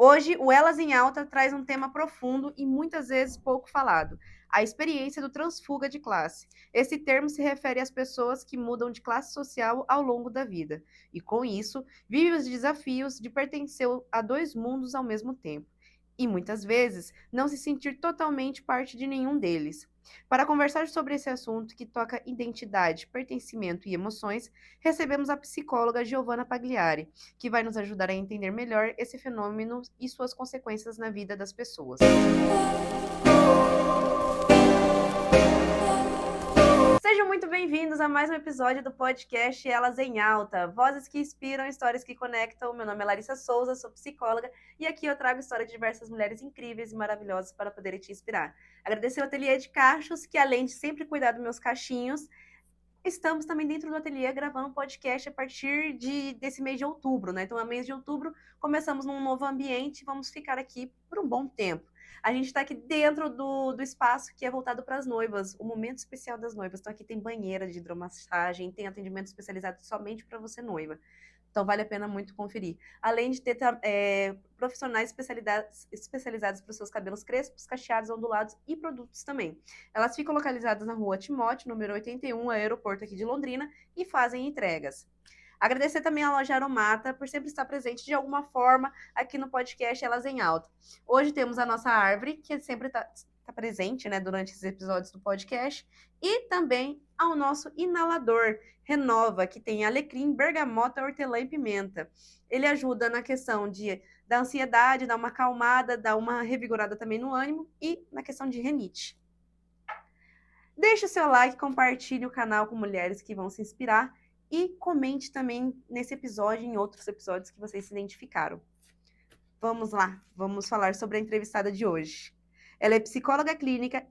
Hoje, o Elas em Alta traz um tema profundo e muitas vezes pouco falado: a experiência do transfuga de classe. Esse termo se refere às pessoas que mudam de classe social ao longo da vida e, com isso, vivem os desafios de pertencer a dois mundos ao mesmo tempo. E muitas vezes não se sentir totalmente parte de nenhum deles. Para conversar sobre esse assunto que toca identidade, pertencimento e emoções, recebemos a psicóloga Giovanna Pagliari, que vai nos ajudar a entender melhor esse fenômeno e suas consequências na vida das pessoas. Sejam muito bem-vindos a mais um episódio do podcast Elas em Alta, vozes que inspiram, histórias que conectam. Meu nome é Larissa Souza, sou psicóloga e aqui eu trago história de diversas mulheres incríveis e maravilhosas para poderem te inspirar. Agradecer ao Ateliê de Cachos, que além de sempre cuidar dos meus cachinhos, estamos também dentro do ateliê gravando um podcast a partir desse mês de outubro, né? Então, no mês de outubro, começamos num novo ambiente e vamos ficar aqui por um bom tempo. A gente está aqui dentro do espaço que é voltado para as noivas, o momento especial das noivas. Então, aqui tem banheira de hidromassagem, tem atendimento especializado somente para você noiva. Então, vale a pena muito conferir. Além de ter profissionais especializados para os seus cabelos crespos, cacheados, ondulados e produtos também. Elas ficam localizadas na rua Timóteo, número 81, aeroporto aqui de Londrina, e fazem entregas. Agradecer também à loja Aromata por sempre estar presente de alguma forma aqui no podcast Elas em Alta. Hoje temos a nossa árvore, que sempre está presente, né, durante esses episódios do podcast, e também ao nosso inalador Renova, que tem alecrim, bergamota, hortelã e pimenta. Ele ajuda na questão da ansiedade, dá uma acalmada, dá uma revigorada também no ânimo e na questão de rinite. Deixe o seu like, compartilhe o canal com mulheres que vão se inspirar e comente também nesse episódio e em outros episódios que vocês se identificaram. Vamos lá, vamos falar sobre a entrevistada de hoje. Ela é psicóloga clínica,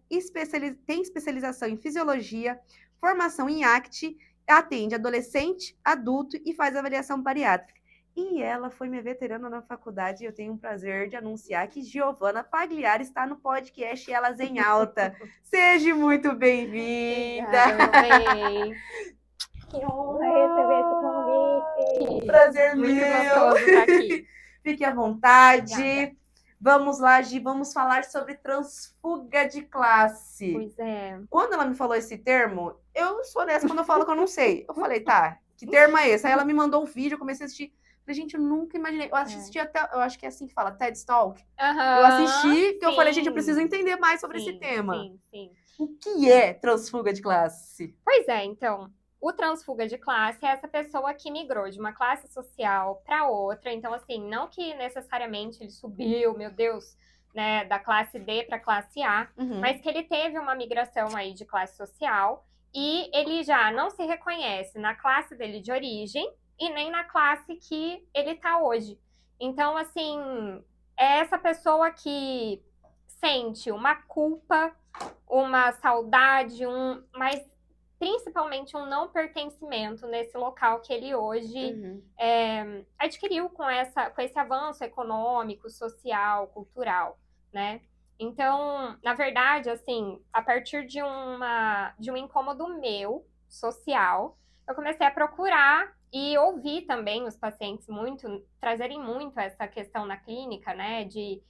tem especialização em fisiologia, formação em ACT, atende adolescente, adulto e faz avaliação bariátrica. E ela foi minha veterana na faculdade e eu tenho o prazer de anunciar que Giovanna Pagliari está no podcast Elas em Alta. Seja muito bem-vinda! Obrigada, meu bem. Que honra receber esse convite. Prazer Muito meu! gostoso estar aqui. Fique à vontade. Obrigada. Vamos lá, Gi, vamos falar sobre transfuga de classe. Pois é. Quando ela me falou esse termo, eu sou honesta quando eu falo que eu não sei. Eu falei, tá, que termo é esse? Aí ela me mandou um vídeo, eu comecei a assistir. Falei, gente, eu nunca imaginei. Eu assisti até, eu acho que é assim que fala, TED Talk. Eu assisti, porque eu falei, gente, eu preciso entender mais sobre esse tema. Sim. O que é transfuga de classe? Pois é, então, o transfuga de classe é essa pessoa que migrou de uma classe social para outra. Então, assim, não que necessariamente ele subiu, meu Deus, né, da classe D para classe A, mas que ele teve uma migração aí de classe social e ele já não se reconhece na classe dele de origem e nem na classe que ele está hoje. Então, assim, é essa pessoa que sente uma culpa, uma saudade, mas principalmente um não pertencimento nesse local que ele hoje adquiriu com esse avanço econômico, social, cultural, né? Então, na verdade, assim, a partir de um incômodo meu, social, eu comecei a procurar e ouvir também os pacientes trazerem muito essa questão na clínica, né? De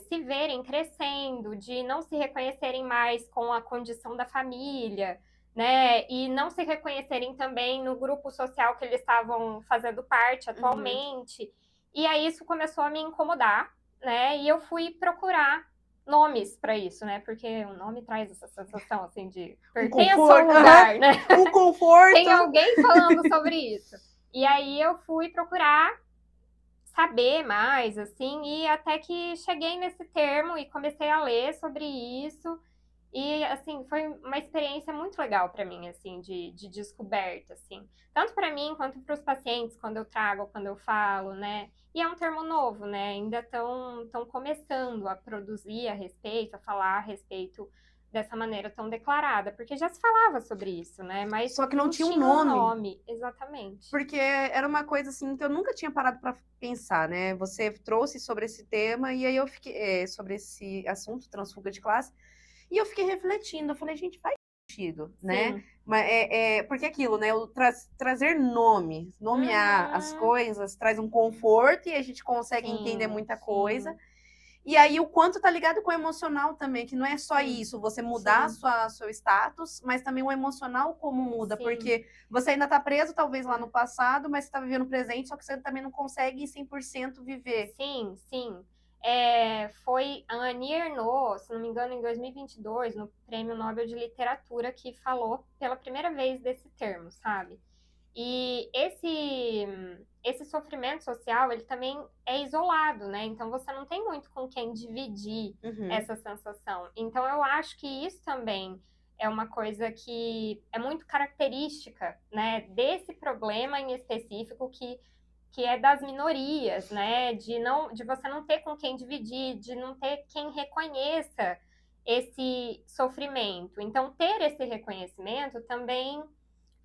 se verem crescendo, de não se reconhecerem mais com a condição da família, né? E não se reconhecerem também no grupo social que eles estavam fazendo parte atualmente. E aí isso começou a me incomodar, né? E eu fui procurar nomes para isso, né? Porque o nome traz essa sensação, assim, de pertence ao lugar, né? Um conforto. Tem alguém falando sobre isso. E aí eu fui procurar saber mais, assim, e até que cheguei nesse termo e comecei a ler sobre isso. E, assim, foi uma experiência muito legal para mim, assim, de descoberta, assim. Tanto para mim quanto para os pacientes, quando eu trago, quando eu falo, né? E é um termo novo, né? Ainda estão começando a produzir a respeito, a falar a respeito dessa maneira tão declarada, porque já se falava sobre isso, né? Mas só que não tinha um nome. Exatamente. Porque era uma coisa assim que eu nunca tinha parado para pensar, né? Você trouxe sobre esse tema e aí eu fiquei sobre esse assunto transfuga de classe e eu fiquei refletindo. Eu falei, gente, faz né? Sim. Mas porque aquilo, né? Trazer nome, nomear as Uhum. coisas, traz um conforto e a gente consegue entender Sim, muita coisa. sim, E aí o quanto tá ligado com o emocional também, que não é só sim, isso, você mudar sim, seu status, mas também o emocional como muda, sim, porque você ainda tá preso talvez lá no passado, mas você tá vivendo o presente, só que você também não consegue 100% viver. sim, sim. Foi a Annie Ernaux, se não me engano, em 2022, no Prêmio Nobel de Literatura, que falou pela primeira vez desse termo, sabe? E esse sofrimento social, ele também é isolado, né? Então você não tem muito com quem dividir Uhum. essa sensação. Então eu acho que isso também é uma coisa que é muito característica, né, desse problema em específico que é das minorias, né? De você não ter com quem dividir, de não ter quem reconheça esse sofrimento. Então, ter esse reconhecimento também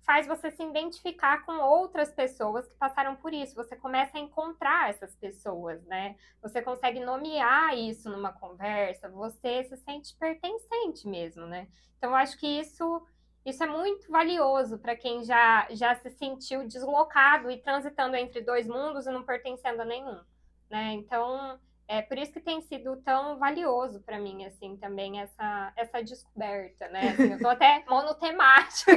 faz você se identificar com outras pessoas que passaram por isso. Você começa a encontrar essas pessoas, né? Você consegue nomear isso numa conversa, você se sente pertencente mesmo, né? Então, eu acho que isso é muito valioso para quem já se sentiu deslocado e transitando entre dois mundos e não pertencendo a nenhum, né? Então, é por isso que tem sido tão valioso para mim, assim, também essa descoberta, né? Assim, eu tô até monotemática.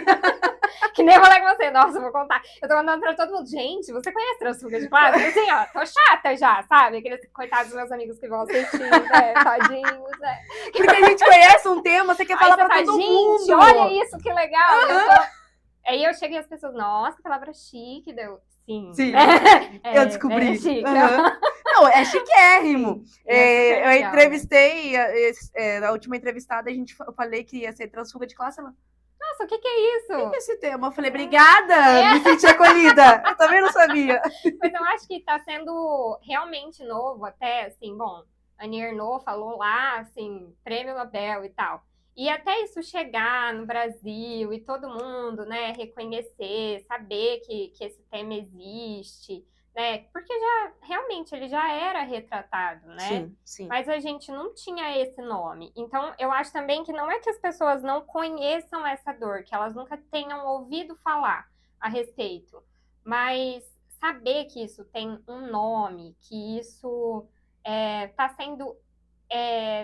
Que nem eu falei com você, nossa, eu vou contar. Eu tô mandando pra todo mundo, gente, você conhece Transfuga de Classe? Assim, ó, tô chata já, sabe? Aqueles coitados dos meus amigos que vão assistir, né? Tadinhos, né? Porque a gente conhece um tema, você quer falar Aí você pra tá, todo gente, mundo. olha isso, que legal. Aí eu cheguei e as pessoas, nossa, que palavra chique, deu. Sim, Sim, eu é descobri. chique. Não, é chiquérrimo. Sim, é super Eu legal, né? entrevistei, na última entrevistada, eu falei que ia ser transfuga de classe. Ela, Nossa, o que é o que é isso? esse tema? Eu falei, obrigada, me senti acolhida. Eu também não sabia. Mas eu acho que tá sendo realmente novo até, assim, bom, a Annie Ernaux falou lá, assim, prêmio Nobel e tal. E até isso chegar no Brasil e todo mundo, né, reconhecer, saber que esse tema existe, né? Porque realmente, ele já era retratado, né? Sim, sim. Mas a gente não tinha esse nome. Então, eu acho também que não é que as pessoas não conheçam essa dor, que elas nunca tenham ouvido falar a respeito, mas saber que isso tem um nome, que isso está sendo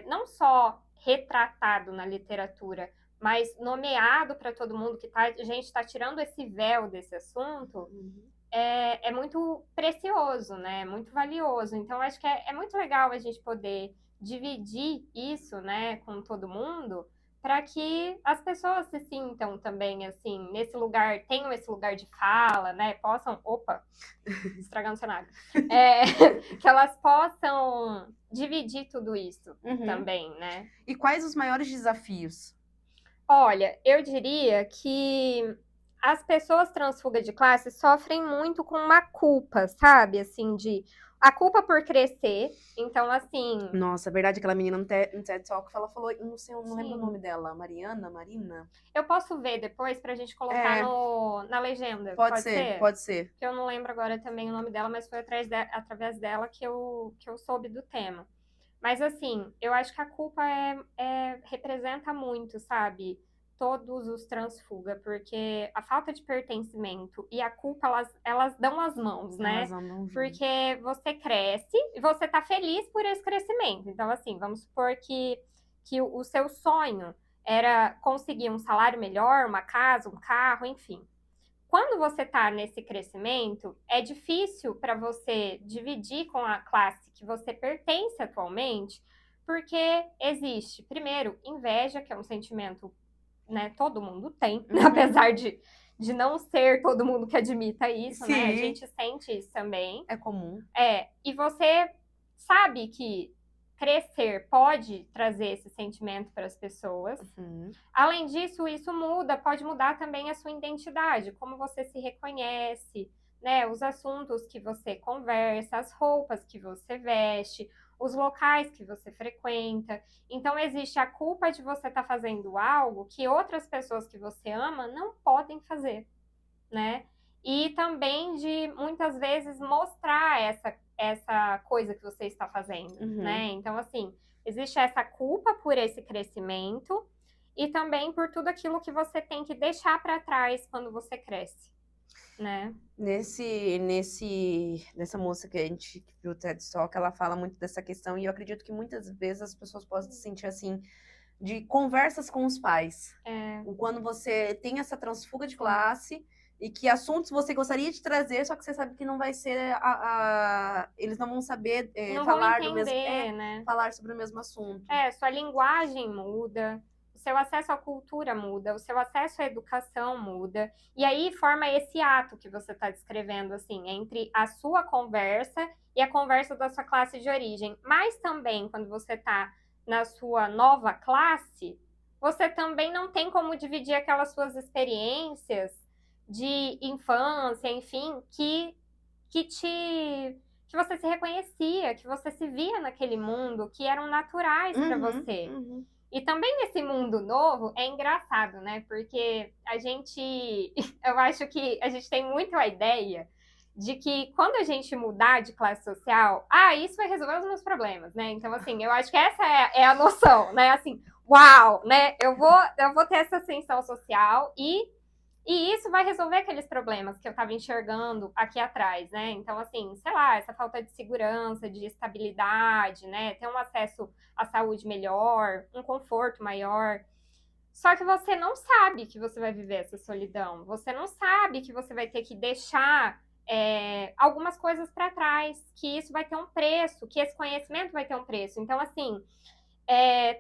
não só retratado na literatura, mas nomeado para todo mundo, que a gente está tirando esse véu desse assunto, é muito precioso, né? É muito valioso. Então, acho que é muito legal a gente poder dividir isso, né, com todo mundo, para que as pessoas se sintam também, assim, nesse lugar, tenham esse lugar de fala, né? Possam. Opa! Estragando o cenário. Que elas possam dividir tudo isso também, né? E quais os maiores desafios? Olha, eu diria que as pessoas transfuga de classe sofrem muito com uma culpa, sabe? Assim, a culpa por crescer. Então, assim. Nossa, é verdade, aquela menina no TED Talk, ela falou, não sei, eu não lembro o nome Sim. dela, Marina? Eu posso ver depois pra gente colocar na legenda. Pode Pode ser, ser? pode ser. Que eu não lembro agora também o nome dela, mas foi através dela que eu soube do tema. Mas assim, eu acho que a culpa representa muito, sabe? Todos os transfuga, porque a falta de pertencimento e a culpa, elas dão as mãos, né? Elas andam juntas. Porque você cresce e você tá feliz por esse crescimento. Então, assim, vamos supor que o seu sonho era conseguir um salário melhor, uma casa, um carro, enfim. Quando você está nesse crescimento, é difícil para você dividir com a classe que você pertence atualmente, porque existe, primeiro, inveja, que é um sentimento, né, todo mundo tem, apesar de não ser todo mundo que admita isso, né? A gente sente isso também. É comum. E você sabe que crescer pode trazer esse sentimento para as pessoas. Além disso, isso pode mudar também a sua identidade, como você se reconhece, né? Os assuntos que você conversa, as roupas que você veste, os locais que você frequenta. Então, existe a culpa de você estar fazendo algo que outras pessoas que você ama não podem fazer, né? E também de, muitas vezes, mostrar essa coisa que você está fazendo, né? Então, assim, existe essa culpa por esse crescimento e também por tudo aquilo que você tem que deixar para trás quando você cresce, né? Nessa moça que a gente viu o TED Talk, ela fala muito dessa questão, e eu acredito que muitas vezes as pessoas podem se sentir assim, de conversas com os pais. Quando você tem essa transfuga de classe e que assuntos você gostaria de trazer, só que você sabe que não vai ser eles não vão saber Não falar vão do mesmo, entender, né? falar sobre o mesmo assunto. Sua linguagem muda, o seu acesso à cultura muda, o seu acesso à educação muda, e aí forma esse ato que você está descrevendo, assim, entre a sua conversa e a conversa da sua classe de origem. Mas também, quando você está na sua nova classe, você também não tem como dividir aquelas suas experiências de infância, enfim, que você se reconhecia, que você se via naquele mundo, que eram naturais para você. E também nesse mundo novo é engraçado, né? Porque eu acho que a gente tem muito a ideia de que quando a gente mudar de classe social, isso vai resolver os meus problemas, né? Então, assim, eu acho que essa é a noção, né? Assim, uau, né? Eu vou ter essa ascensão social e isso vai resolver aqueles problemas que eu estava enxergando aqui atrás, né? Então, assim, sei lá, essa falta de segurança, de estabilidade, né? Ter um acesso à saúde melhor, um conforto maior. Só que você não sabe que você vai viver essa solidão. Você não sabe que você vai ter que deixar algumas coisas para trás, que isso vai ter um preço, que esse conhecimento vai ter um preço. Então, assim,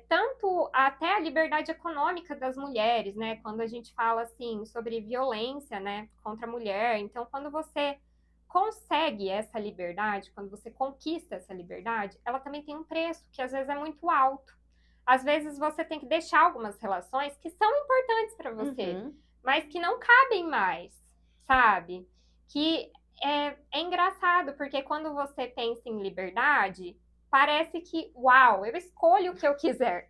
tanto até a liberdade econômica das mulheres, né? Quando a gente fala assim sobre violência, né, contra a mulher, então quando você consegue essa liberdade, quando você conquista essa liberdade, ela também tem um preço que às vezes é muito alto. Às vezes você tem que deixar algumas relações que são importantes para você, mas que não cabem mais, sabe? Que é engraçado, porque quando você pensa em liberdade, parece que, uau, eu escolho o que eu quiser.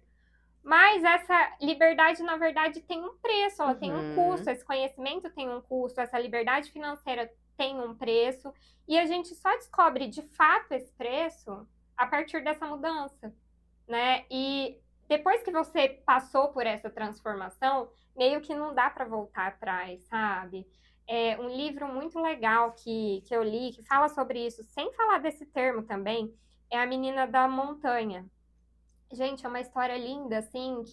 Mas essa liberdade, na verdade, tem um preço, ela tem um custo, esse conhecimento tem um custo, essa liberdade financeira tem um preço, e a gente só descobre de fato esse preço a partir dessa mudança, né? E depois que você passou por essa transformação, meio que não dá para voltar atrás, sabe? É um livro muito legal que eu li, que fala sobre isso, sem falar desse termo também, é A Menina da Montanha. Gente, é uma história linda, assim,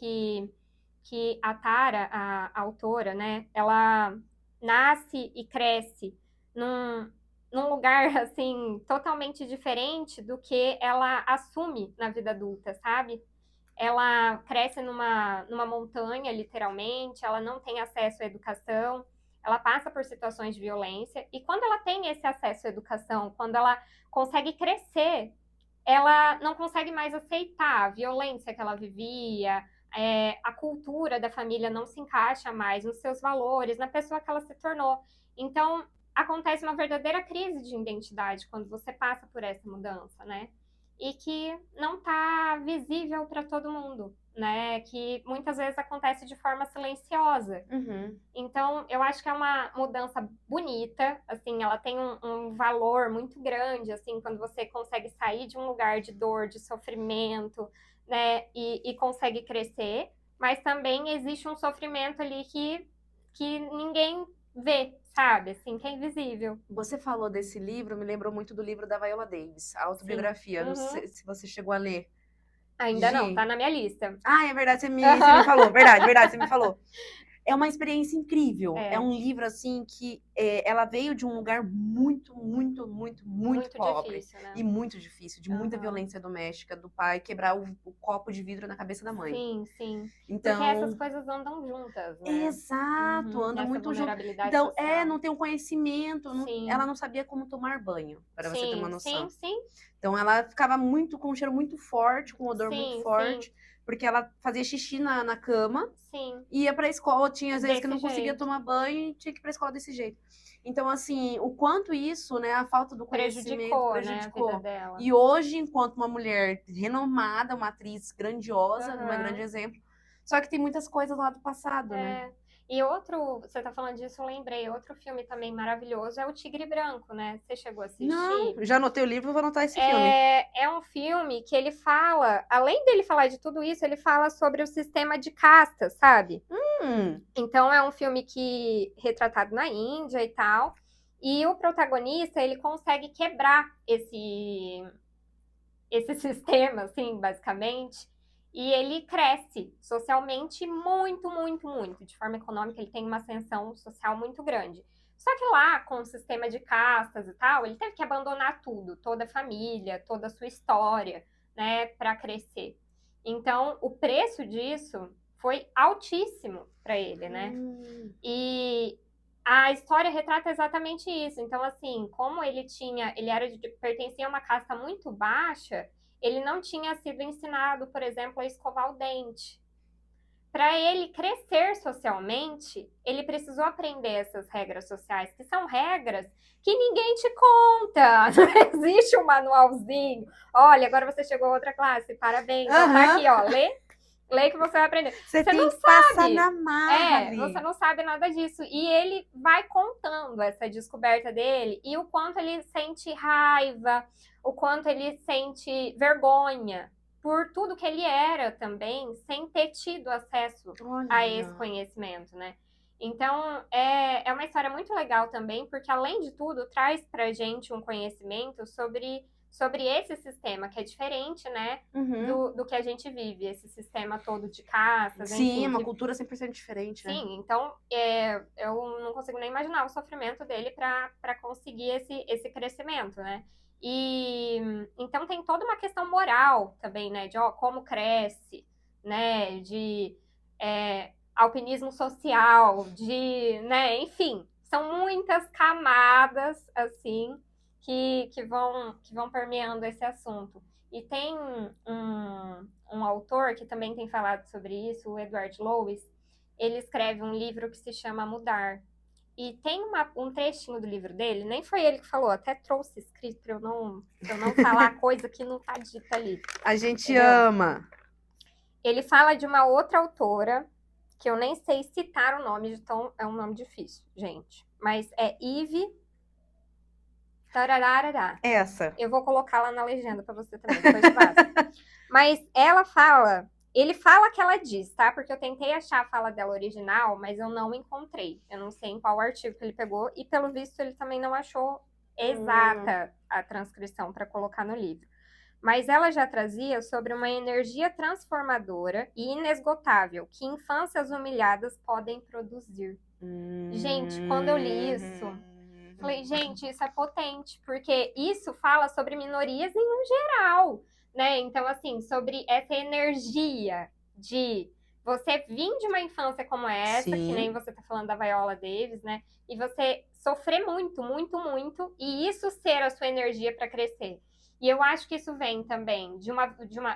que a Tara, a autora, né, ela nasce e cresce num lugar, assim, totalmente diferente do que ela assume na vida adulta, sabe? Ela cresce numa montanha, literalmente, ela não tem acesso à educação, ela passa por situações de violência, e quando ela tem esse acesso à educação, quando ela consegue crescer, ela não consegue mais aceitar a violência que ela vivia, a cultura da família não se encaixa mais nos seus valores, na pessoa que ela se tornou. Então, acontece uma verdadeira crise de identidade quando você passa por essa mudança, né? E que não está visível para todo mundo, né? Que muitas vezes acontece de forma silenciosa. Então, eu acho que é uma mudança bonita, assim, ela tem um valor muito grande, assim, quando você consegue sair de um lugar de dor, de sofrimento, né, e consegue crescer, mas também existe um sofrimento ali que ninguém vê, sabe, assim, que é invisível. Você falou desse livro, me lembrou muito do livro da Viola Davis, a autobiografia. Não sei se você chegou a ler. Ainda não, tá na minha lista. É verdade, você me falou. Verdade, você me falou. É uma experiência incrível. É um livro, assim, que ela veio de um lugar muito pobre. Difícil, né? E muito difícil, de muita violência doméstica, do pai quebrar o copo de vidro na cabeça da mãe. Sim. Então, porque essas coisas andam juntas, né? Exato, andam muito juntas. Então, não tem um conhecimento. Ela não sabia como tomar banho, para você ter uma noção. Sim. Então, ela ficava com um cheiro muito forte, com um odor muito forte. Porque ela fazia xixi na cama, ia pra escola, tinha às vezes que não conseguia tomar banho e tinha que ir pra escola desse jeito. Então, assim, o quanto isso, né, a falta do conhecimento prejudicou. Né, a vida dela. E hoje, enquanto uma mulher renomada, uma atriz grandiosa, um grande exemplo, só que tem muitas coisas lá do passado, né? E outro, você tá falando disso, eu lembrei, outro filme também maravilhoso é O Tigre Branco, né? Você chegou a assistir? Não, já anotei o livro, vou anotar esse filme. É um filme que ele fala, além dele falar de tudo isso, ele fala sobre o sistema de castas, sabe? Então é um filme que retratado na Índia e tal, e o protagonista, ele consegue quebrar esse sistema, assim, basicamente, e ele cresce socialmente muito, muito, muito. De forma econômica, ele tem uma ascensão social muito grande. Só que lá, com o sistema de castas e tal, ele teve que abandonar tudo, toda a família, toda a sua história, né, para crescer. Então, o preço disso foi altíssimo para ele, né? E a história retrata exatamente isso. Então, assim, como ele pertencia a uma casta muito baixa, ele não tinha sido ensinado, por exemplo, a escovar o dente. Para ele crescer socialmente, ele precisou aprender essas regras sociais, que são regras que ninguém te conta. Não existe um manualzinho. Olha, agora você chegou a outra classe, parabéns. Então, tá aqui, ó, lê que você vai aprender. Você tem que passar na marra ali. Você não sabe nada disso. E ele vai contando essa descoberta dele e o quanto ele sente raiva, o quanto ele sente vergonha por tudo que ele era também, sem ter tido acesso a esse conhecimento, né? Então, é uma história muito legal também, porque, além de tudo, traz pra gente um conhecimento sobre esse sistema, que é diferente, né, do que a gente vive, esse sistema todo de castas. Sim, enfim, uma cultura 100% diferente, né? Sim, então eu não consigo nem imaginar o sofrimento dele para conseguir esse crescimento, né? E então tem toda uma questão moral também, né? De como cresce, né? De alpinismo social, né? Enfim, são muitas camadas assim que vão permeando esse assunto. E tem um autor que também tem falado sobre isso, o Edward Lois. Ele escreve um livro que se chama Mudar. E tem um trechinho do livro dele, nem foi ele que falou, até trouxe escrito pra eu não falar coisa que não tá dita ali. A gente ama. Ele fala de uma outra autora, que eu nem sei citar o nome, então é um nome difícil, gente. Mas é Eve Tarararará. Essa. Eu vou colocar lá na legenda pra você também, depois passa. Mas ele fala que ela diz, tá? Porque eu tentei achar a fala dela original, mas eu não encontrei. Eu não sei em qual artigo que ele pegou e, pelo visto, ele também não achou exata a transcrição para colocar no livro. Mas ela já trazia sobre uma energia transformadora e inesgotável que infâncias humilhadas podem produzir. Gente, quando eu li isso, falei, gente, isso é potente, porque isso fala sobre minorias em um geral, né? Então, assim, sobre essa energia de você vir de uma infância como essa, Sim. que nem você tá falando da Viola Davis, né? E você sofrer muito, muito, muito, e isso ser a sua energia para crescer. E eu acho que isso vem também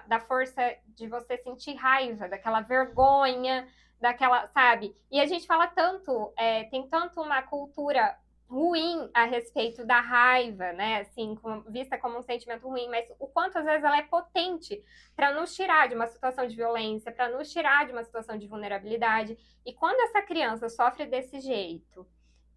da força de você sentir raiva, daquela vergonha, daquela, sabe? E a gente fala tanto, tem tanto uma cultura ruim a respeito da raiva, né? Assim, vista como um sentimento ruim, mas o quanto às vezes ela é potente para nos tirar de uma situação de violência, para nos tirar de uma situação de vulnerabilidade. E quando essa criança sofre desse jeito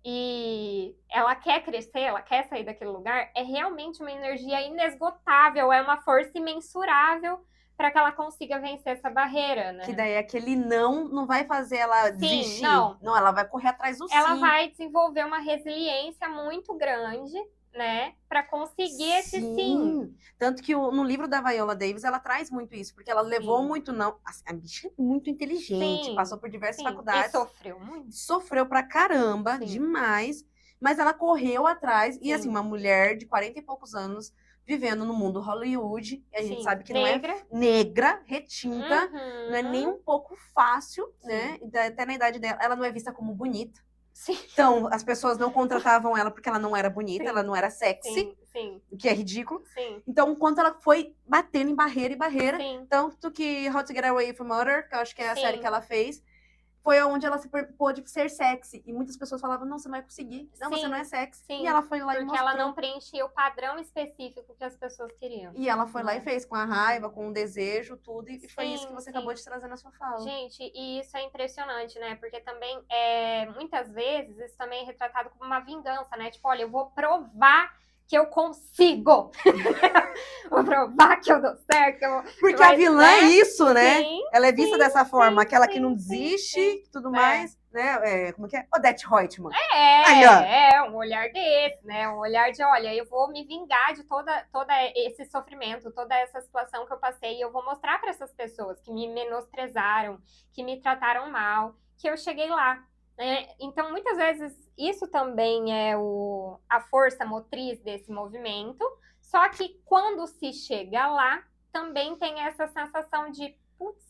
e ela quer crescer, ela quer sair daquele lugar, é realmente uma energia inesgotável, é uma força imensurável para que ela consiga vencer essa barreira, né? Que daí aquele não vai fazer ela desistir. Não, ela vai correr atrás do sim. Ela vai desenvolver uma resiliência muito grande, né? Para conseguir esse sim. Tanto que no livro da Viola Davis, ela traz muito isso, porque ela levou muito não. A bicha é muito inteligente, passou por diversas faculdades. E sofreu muito. Sofreu pra caramba, demais. Mas ela correu atrás. E assim, uma mulher de 40 e poucos anos vivendo no mundo Hollywood, e a gente sabe que não é negra, retinta, não é nem um pouco fácil, né? Até na idade dela, ela não é vista como bonita. Então, as pessoas não contratavam ela porque ela não era bonita, ela não era sexy, o que é ridículo. Então, enquanto ela foi batendo em barreira e barreira, tanto que How to Get Away from Murder, que eu acho que é a série que ela fez, foi onde ela pôde ser sexy. E muitas pessoas falavam, não, você não vai conseguir. Não, você Sim, não é sexy. sim, E ela foi lá e porque mostrou. ela não preenchia o padrão específico que as pessoas queriam. E ela foi lá e Né? fez com a raiva, com o desejo, tudo. E foi isso que Sim, você sim. acabou de trazer na sua fala. Gente, e isso é impressionante, né? Porque também, muitas vezes, isso também é retratado como uma vingança, né? Tipo, olha, eu vou provar que eu consigo. Vou provar que eu dou certo. Porque a vilã é isso, né? Sim, ela é vista dessa forma, aquela que não sim, desiste sim. e tudo mais, né? Como que é? Odete Reutemann. Um olhar desse, né? Um olhar de, olha, eu vou me vingar de todo esse sofrimento, toda essa situação que eu passei, e eu vou mostrar para essas pessoas que me menosprezaram, que me trataram mal, que eu cheguei lá. Né? Então, muitas vezes, isso também é a força motriz desse movimento, só que quando se chega lá, também tem essa sensação de, putz,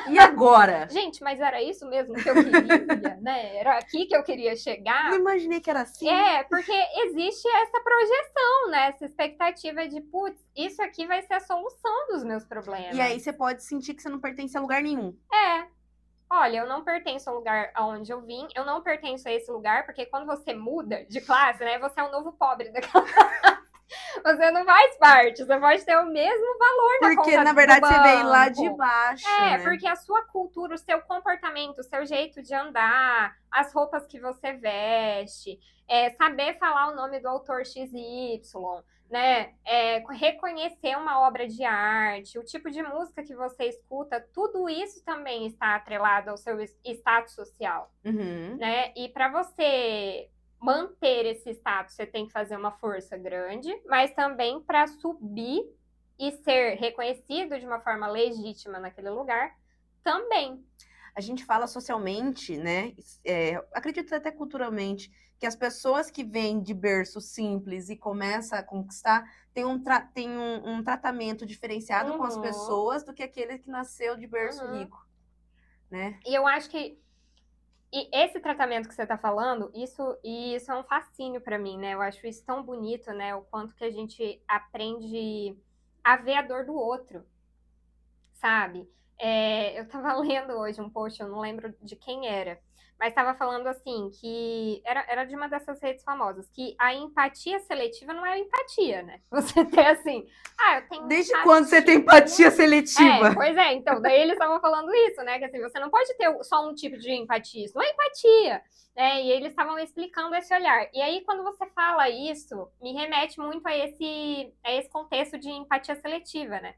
e agora? Gente, mas era isso mesmo que eu queria, né? Era aqui que eu queria chegar. Não imaginei que era assim. Porque existe essa projeção, né? Essa expectativa de, putz, isso aqui vai ser a solução dos meus problemas. E aí você pode sentir que você não pertence a lugar nenhum. Olha, eu não pertenço ao lugar aonde eu vim, eu não pertenço a esse lugar, porque quando você muda de classe, né? Você é o novo pobre daquela classe. Você não faz parte, você pode ter o mesmo valor na conta do banco. Porque, na verdade, você veio lá de baixo, né? Porque a sua cultura, o seu comportamento, o seu jeito de andar, as roupas que você veste, saber falar o nome do autor XY, né? Reconhecer uma obra de arte, o tipo de música que você escuta, tudo isso também está atrelado ao seu status social, né? E para você manter esse status, você tem que fazer uma força grande, mas também para subir e ser reconhecido de uma forma legítima naquele lugar, também. A gente fala socialmente, né? Acredito até culturalmente, que as pessoas que vêm de berço simples e começam a conquistar têm um tratamento diferenciado com as pessoas do que aquele que nasceu de berço rico, né? E eu acho que esse tratamento que você está falando, isso é um fascínio para mim, né? Eu acho isso tão bonito, né? O quanto que a gente aprende a ver a dor do outro, sabe? Eu estava lendo hoje um post, eu não lembro de quem era, mas estava falando assim, que era de uma dessas redes famosas, que a empatia seletiva não é empatia, né? Você tem assim, eu tenho Desde empatia. quando você tem empatia seletiva? Pois é, então, daí eles estavam falando isso, né? Que assim, você não pode ter só um tipo de empatia, isso não é empatia, né? E eles estavam explicando esse olhar. E aí, quando você fala isso, me remete muito a esse contexto de empatia seletiva, né?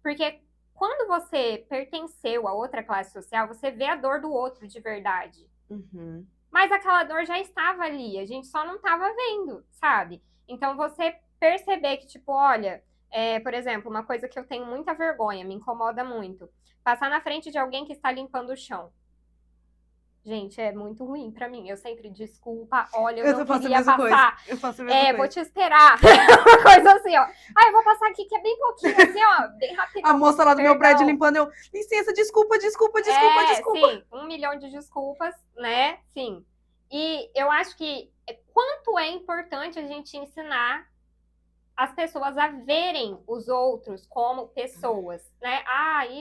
Porque quando você pertenceu a outra classe social, você vê a dor do outro de verdade. Mas aquela dor já estava ali, a gente só não estava vendo, sabe? Então você perceber que, tipo, olha, por exemplo, uma coisa que eu tenho muita vergonha, me incomoda muito, passar na frente de alguém que está limpando o chão. Gente, é muito ruim pra mim. Eu sempre, desculpa, olha, eu não queria passar. Eu faço a mesma coisa. Vou te esperar. Uma coisa assim, ó. Eu vou passar aqui, que é bem pouquinho, assim, ó, bem rápido. A moça lá do meu prédio limpando, eu, licença, desculpa. Sim, 1 milhão de desculpas, né? Sim. E eu acho que quanto é importante a gente ensinar as pessoas a verem os outros como pessoas, né?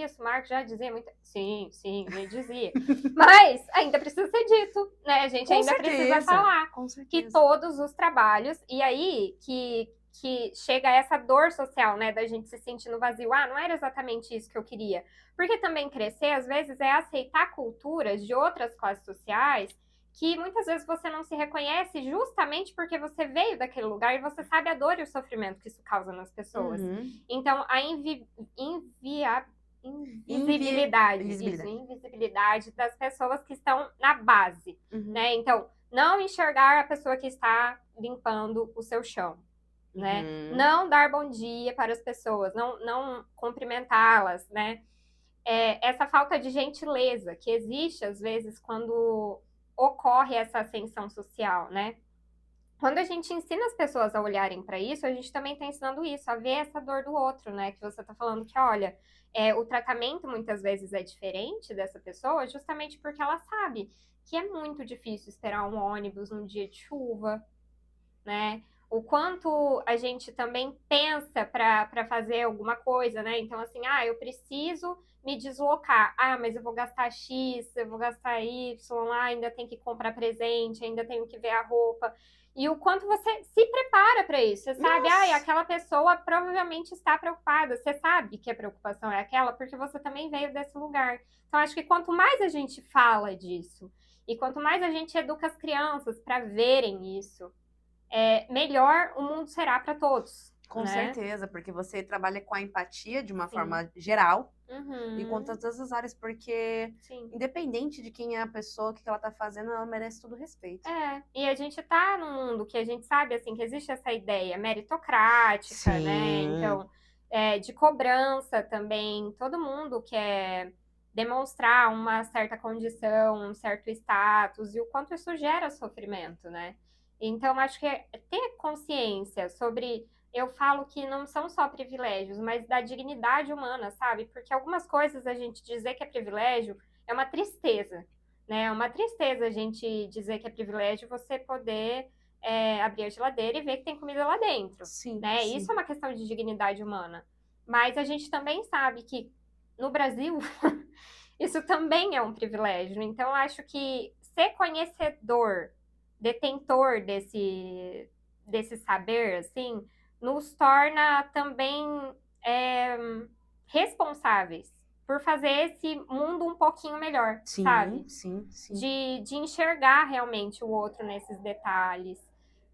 Isso, Marcos já dizia muito. Sim, ele dizia. Mas ainda precisa ser dito, né? A gente ainda precisa falar que todos os trabalhos, e aí que chega essa dor social, né? Da gente se sentindo vazio. Não era exatamente isso que eu queria. Porque também crescer, às vezes, é aceitar culturas de outras classes sociais que muitas vezes você não se reconhece justamente porque você veio daquele lugar e você sabe a dor e o sofrimento que isso causa nas pessoas. Então, a invisibilidade das pessoas que estão na base, né? Então, não enxergar a pessoa que está limpando o seu chão, né? Não dar bom dia para as pessoas, não cumprimentá-las, né? Essa falta de gentileza que existe, às vezes, quando ocorre essa ascensão social, né? Quando a gente ensina as pessoas a olharem para isso, a gente também está ensinando isso, a ver essa dor do outro, né? Que você está falando que, olha, o tratamento muitas vezes é diferente dessa pessoa, justamente porque ela sabe que é muito difícil esperar um ônibus num dia de chuva, né? o quanto a gente também pensa para fazer alguma coisa, né? Então, assim, eu preciso me deslocar. Mas eu vou gastar X, eu vou gastar Y, ainda tem que comprar presente, ainda tenho que ver a roupa. E o quanto você se prepara para isso. Você sabe, aquela pessoa provavelmente está preocupada. Você sabe que a preocupação é aquela porque você também veio desse lugar. Então, acho que quanto mais a gente fala disso e quanto mais a gente educa as crianças para verem isso, melhor o mundo será para todos. Com certeza, porque você trabalha com a empatia de uma Sim. forma geral, Uhum. e com todas as áreas, porque Sim. independente de quem é a pessoa, o que ela tá fazendo, ela merece todo o respeito. E a gente tá num mundo que a gente sabe, assim, que existe essa ideia meritocrática, Sim. né? Então, de cobrança também, todo mundo quer demonstrar uma certa condição, um certo status, e o quanto isso gera sofrimento, né? Então, acho que ter consciência sobre... Eu falo que não são só privilégios, mas da dignidade humana, sabe? Porque algumas coisas a gente dizer que é privilégio é uma tristeza, né? É uma tristeza a gente dizer que é privilégio você poder abrir a geladeira e ver que tem comida lá dentro, Sim, né? sim. Isso é uma questão de dignidade humana. Mas a gente também sabe que no Brasil isso também é um privilégio. Então, acho que ser conhecedor, detentor desse saber, assim, nos torna também responsáveis por fazer esse mundo um pouquinho melhor, Sim, sabe? sim, sim. De enxergar realmente o outro nesses detalhes,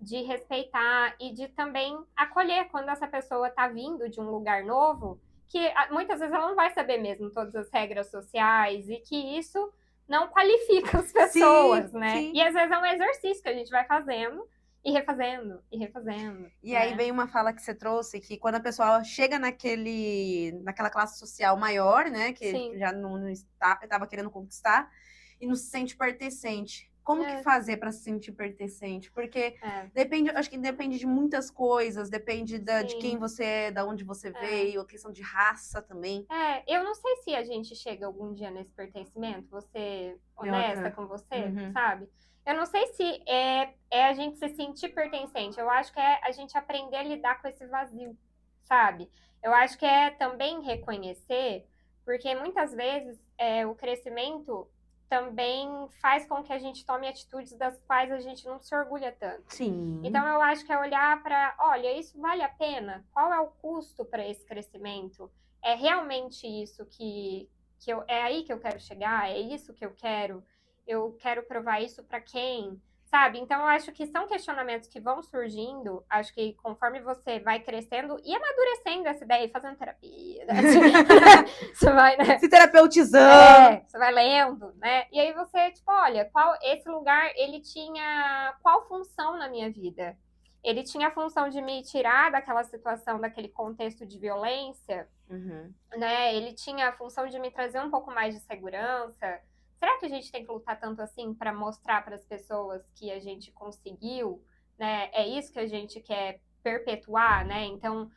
de respeitar e de também acolher quando essa pessoa tá vindo de um lugar novo, que muitas vezes ela não vai saber mesmo todas as regras sociais e que isso não qualifica as pessoas, Sim, né? sim. E às vezes é um exercício que a gente vai fazendo e refazendo, e refazendo. E aí vem uma fala que você trouxe, que quando a pessoa chega naquela classe social maior, né, que Sim. já não estava querendo conquistar, e não se sente pertencente. Como que fazer para se sentir pertencente? Porque acho que depende de muitas coisas, depende de quem você é, de onde você veio, a questão de raça também. Eu não sei se a gente chega algum dia nesse pertencimento, vou ser honesta com você, sabe? Eu não sei se é a gente se sentir pertencente, eu acho que é a gente aprender a lidar com esse vazio, sabe? Eu acho que é também reconhecer, porque muitas vezes o crescimento também faz com que a gente tome atitudes das quais a gente não se orgulha tanto. Sim. Então eu acho que é olhar para, olha, isso vale a pena? Qual é o custo para esse crescimento? É realmente isso é aí que eu quero chegar? É isso que eu quero? Eu quero provar isso para quem? Sabe? Então, eu acho que são questionamentos que vão surgindo. Acho que conforme você vai crescendo e amadurecendo essa ideia, e fazendo terapia, né? Você vai, né? Se terapeutizando. Você vai lendo, né? E aí você, tipo, olha, esse lugar, ele tinha qual função na minha vida? Ele tinha a função de me tirar daquela situação, daquele contexto de violência, né? Ele tinha a função de me trazer um pouco mais de segurança. Será que a gente tem que lutar tanto assim para mostrar para as pessoas que a gente conseguiu, né? É isso que a gente quer perpetuar, né? Então,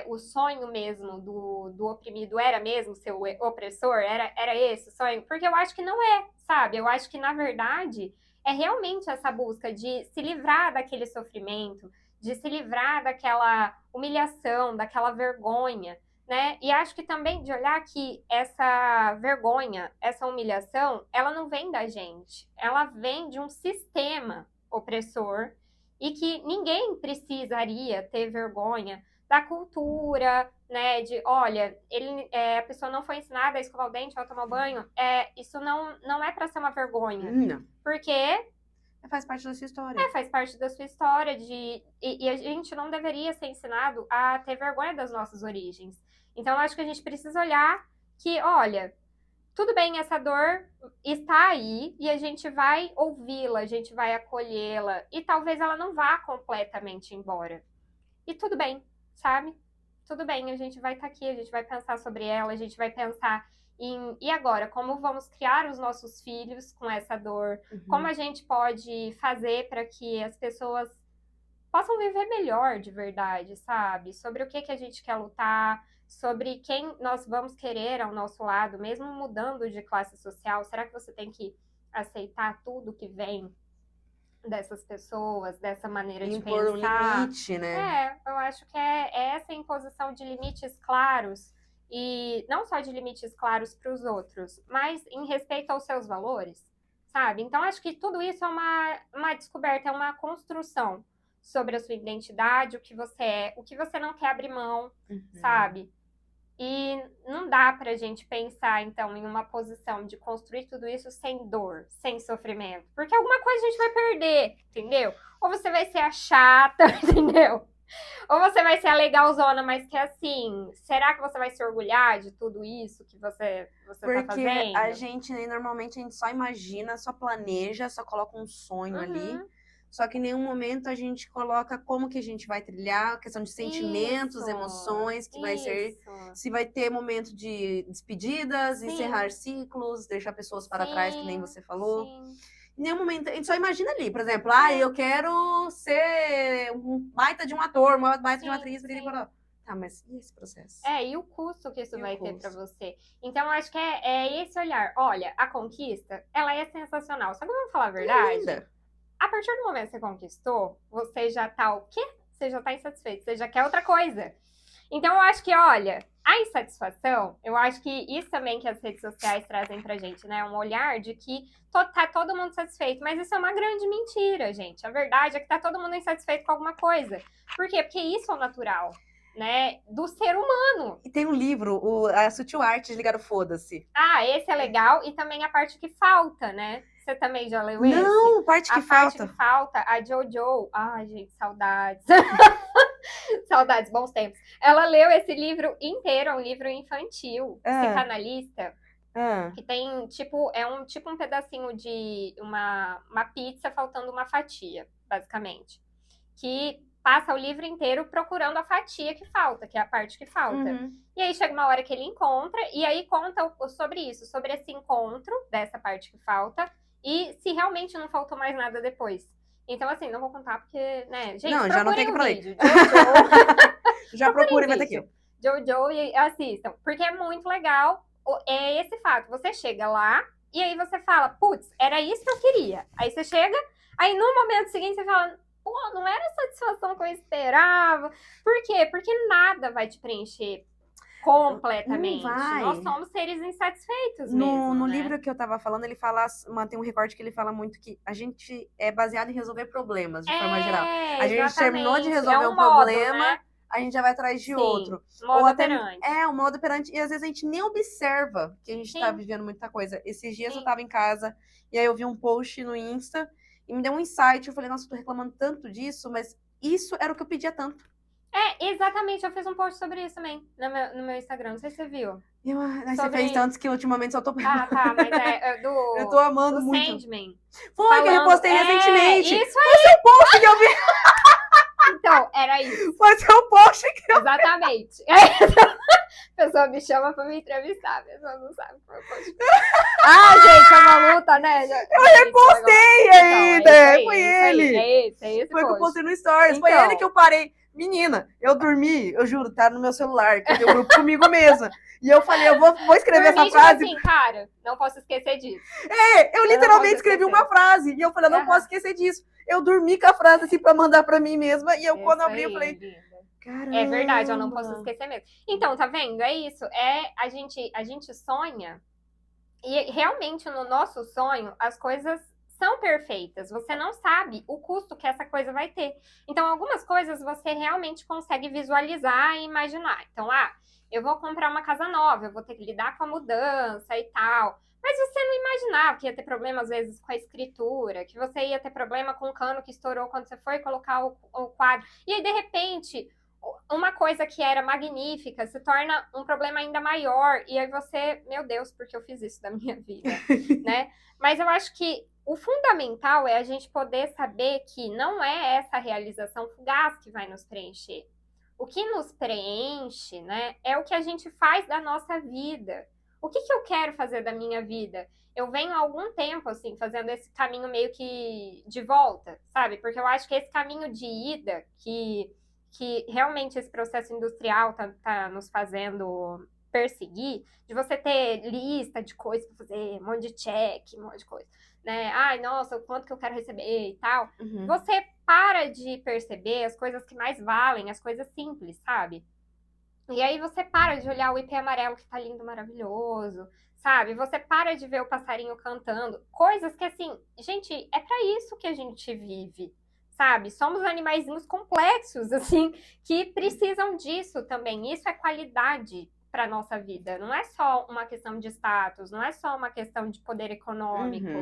o sonho mesmo do oprimido era mesmo ser o opressor? Era esse o sonho? Porque eu acho que não é, sabe? Eu acho que, na verdade, é realmente essa busca de se livrar daquele sofrimento, de se livrar daquela humilhação, daquela vergonha, né? E acho que também de olhar que essa vergonha, essa humilhação, ela não vem da gente, ela vem de um sistema opressor e que ninguém precisaria ter vergonha da cultura, né? De, olha, a pessoa não foi ensinada a escovar o dente ou a tomar banho, isso não é para ser uma vergonha. Não. Porque faz parte da sua história. Faz parte da sua história e a gente não deveria ser ensinado a ter vergonha das nossas origens. Então, eu acho que a gente precisa olhar que, olha, tudo bem, essa dor está aí e a gente vai ouvi-la, a gente vai acolhê-la e talvez ela não vá completamente embora. E tudo bem, sabe? Tudo bem, a gente vai estar aqui, a gente vai pensar sobre ela, a gente vai pensar e agora, como vamos criar os nossos filhos com essa dor? Como a gente pode fazer para que as pessoas possam viver melhor de verdade, sabe? Sobre o que a gente quer lutar, sobre quem nós vamos querer ao nosso lado, mesmo mudando de classe social. Será que você tem que aceitar tudo que vem dessas pessoas, dessa maneira de Impor um pensar. limite, né? Eu acho que é essa imposição de limites claros, e não só de limites claros para os outros, mas em respeito aos seus valores, sabe? Então, acho que tudo isso é uma descoberta, é uma construção sobre a sua identidade, o que você é, o que você não quer abrir mão, sabe? E não dá pra gente pensar, então, em uma posição de construir tudo isso sem dor, sem sofrimento. Porque alguma coisa a gente vai perder, entendeu? Ou você vai ser a chata, entendeu? Ou você vai ser a legalzona, mas que assim, será que você vai se orgulhar de tudo isso que você tá Porque fazendo? a gente, né, normalmente, a gente só imagina, só planeja, só coloca um sonho ali. Só que em nenhum momento a gente coloca como que a gente vai trilhar, a questão de sentimentos, Isso, emoções, que vai ser, isso. se vai ter momento de despedidas, Sim. encerrar ciclos, deixar pessoas para trás, que nem você falou. Sim. Em nenhum momento, a gente só imagina ali, por exemplo, eu quero ser um baita de um ator, uma baita de uma atriz, tá, mas e esse processo? E o custo que isso vai ter pra você? Então, eu acho que é esse olhar. Olha, a conquista, ela é sensacional. Só que vamos falar a verdade? Linda. A partir do momento que você conquistou, você já tá o quê? Você já tá insatisfeito, você já quer outra coisa. Então, eu acho que, olha, a insatisfação, eu acho que isso também que as redes sociais trazem pra gente, né? Um olhar de que tá todo mundo satisfeito. Mas isso é uma grande mentira, gente. A verdade é que tá todo mundo insatisfeito com alguma coisa. Por quê? Porque isso é o natural, né? Do ser humano. E tem um livro, A Sutil Arte de Ligar o Foda-se. Esse é legal. E também a parte que falta, né? Você também já leu esse? Não, parte que falta. A parte que falta, a Jojo. Ai, gente, saudades. Saudades, bons tempos. Ela leu esse livro inteiro, é um livro infantil, psicanalista, que tem, tipo, um pedacinho de uma pizza faltando uma fatia, basicamente. Que passa o livro inteiro procurando a fatia que falta, que é a parte que falta. E aí chega uma hora que ele encontra, e aí conta sobre isso, sobre esse encontro dessa parte que falta, e se realmente não faltou mais nada depois. Então, assim, não vou contar porque, né, gente, não, já não tem que ir pra vídeo. Jojo. Já procure, vai daqui. Jojo e assistam, porque é muito legal. É esse fato, você chega lá, e aí você fala, putz, era isso que eu queria. Aí você chega, aí no momento seguinte você fala, pô, não era a satisfação que eu esperava. Por quê? Porque nada vai te preencher completamente. Não vai. Nós somos seres insatisfeitos mesmo, No né? livro que eu tava falando, ele fala, tem um recorte que ele fala muito que a gente é baseado em resolver problemas, de forma geral. A gente terminou de resolver um problema, né? A gente já vai atrás de outro. Modo operante. O modo operante. E às vezes a gente nem observa que a gente tá vivendo muita coisa. Esses dias eu tava em casa, e aí eu vi um post no Insta, e me deu um insight. Eu falei, nossa, eu tô reclamando tanto disso, mas isso era o que eu pedia tanto. Exatamente. Eu fiz um post sobre isso também no meu Instagram. Não sei se você viu. Você fez tantos que ultimamente só tô... Tá, mas eu tô amando do muito. Sandman. Foi, que eu repostei recentemente. Isso aí. Foi seu post que eu vi. Então, era isso. Foi seu post que eu vi. Exatamente. A pessoa me chama pra me entrevistar. A pessoa não sabe como eu posso. Gente, é uma luta, né? Eu repostei ainda. Foi ele. É esse Foi que eu postei no Stories. Foi ele que eu parei. Menina, eu dormi, eu juro, tá no meu celular, que eu grupo comigo mesma. E eu falei, eu vou escrever essa frase. Assim, cara, não posso esquecer disso. Eu literalmente escrevi uma frase. E eu falei, eu não posso esquecer disso. Eu dormi com a frase assim pra mandar pra mim mesma. E eu, quando abri, eu falei, caramba. É verdade, eu não posso esquecer mesmo. Então, tá vendo? É isso. A gente sonha. E realmente, no nosso sonho, as coisas são perfeitas. Você não sabe o custo que essa coisa vai ter. Então, algumas coisas você realmente consegue visualizar e imaginar. Então, eu vou comprar uma casa nova, eu vou ter que lidar com a mudança e tal. Mas você não imaginava que ia ter problema, às vezes, com a escritura, que você ia ter problema com o cano que estourou quando você foi colocar o quadro. E aí, de repente, uma coisa que era magnífica se torna um problema ainda maior. E aí você, meu Deus, por que eu fiz isso da minha vida, né? Mas eu acho que o fundamental é a gente poder saber que não é essa realização fugaz que vai nos preencher. O que nos preenche, né, é o que a gente faz da nossa vida. O que eu quero fazer da minha vida? Eu venho há algum tempo, assim, fazendo esse caminho meio que de volta, sabe? Porque eu acho que esse caminho de ida, que realmente esse processo industrial tá nos fazendo perseguir, de você ter lista de coisas pra fazer, um monte de check, um monte de coisa, né? Ai, nossa, o quanto que eu quero receber e tal. Você para de perceber as coisas que mais valem, as coisas simples, sabe? E aí você para de olhar o ipê amarelo que tá lindo, maravilhoso, sabe? Você para de ver o passarinho cantando. Coisas que, assim, gente, é pra isso que a gente vive, sabe? Somos animaizinhos complexos, assim, que precisam disso também. Isso é qualidade pra nossa vida. Não é só uma questão de status, não é só uma questão de poder econômico,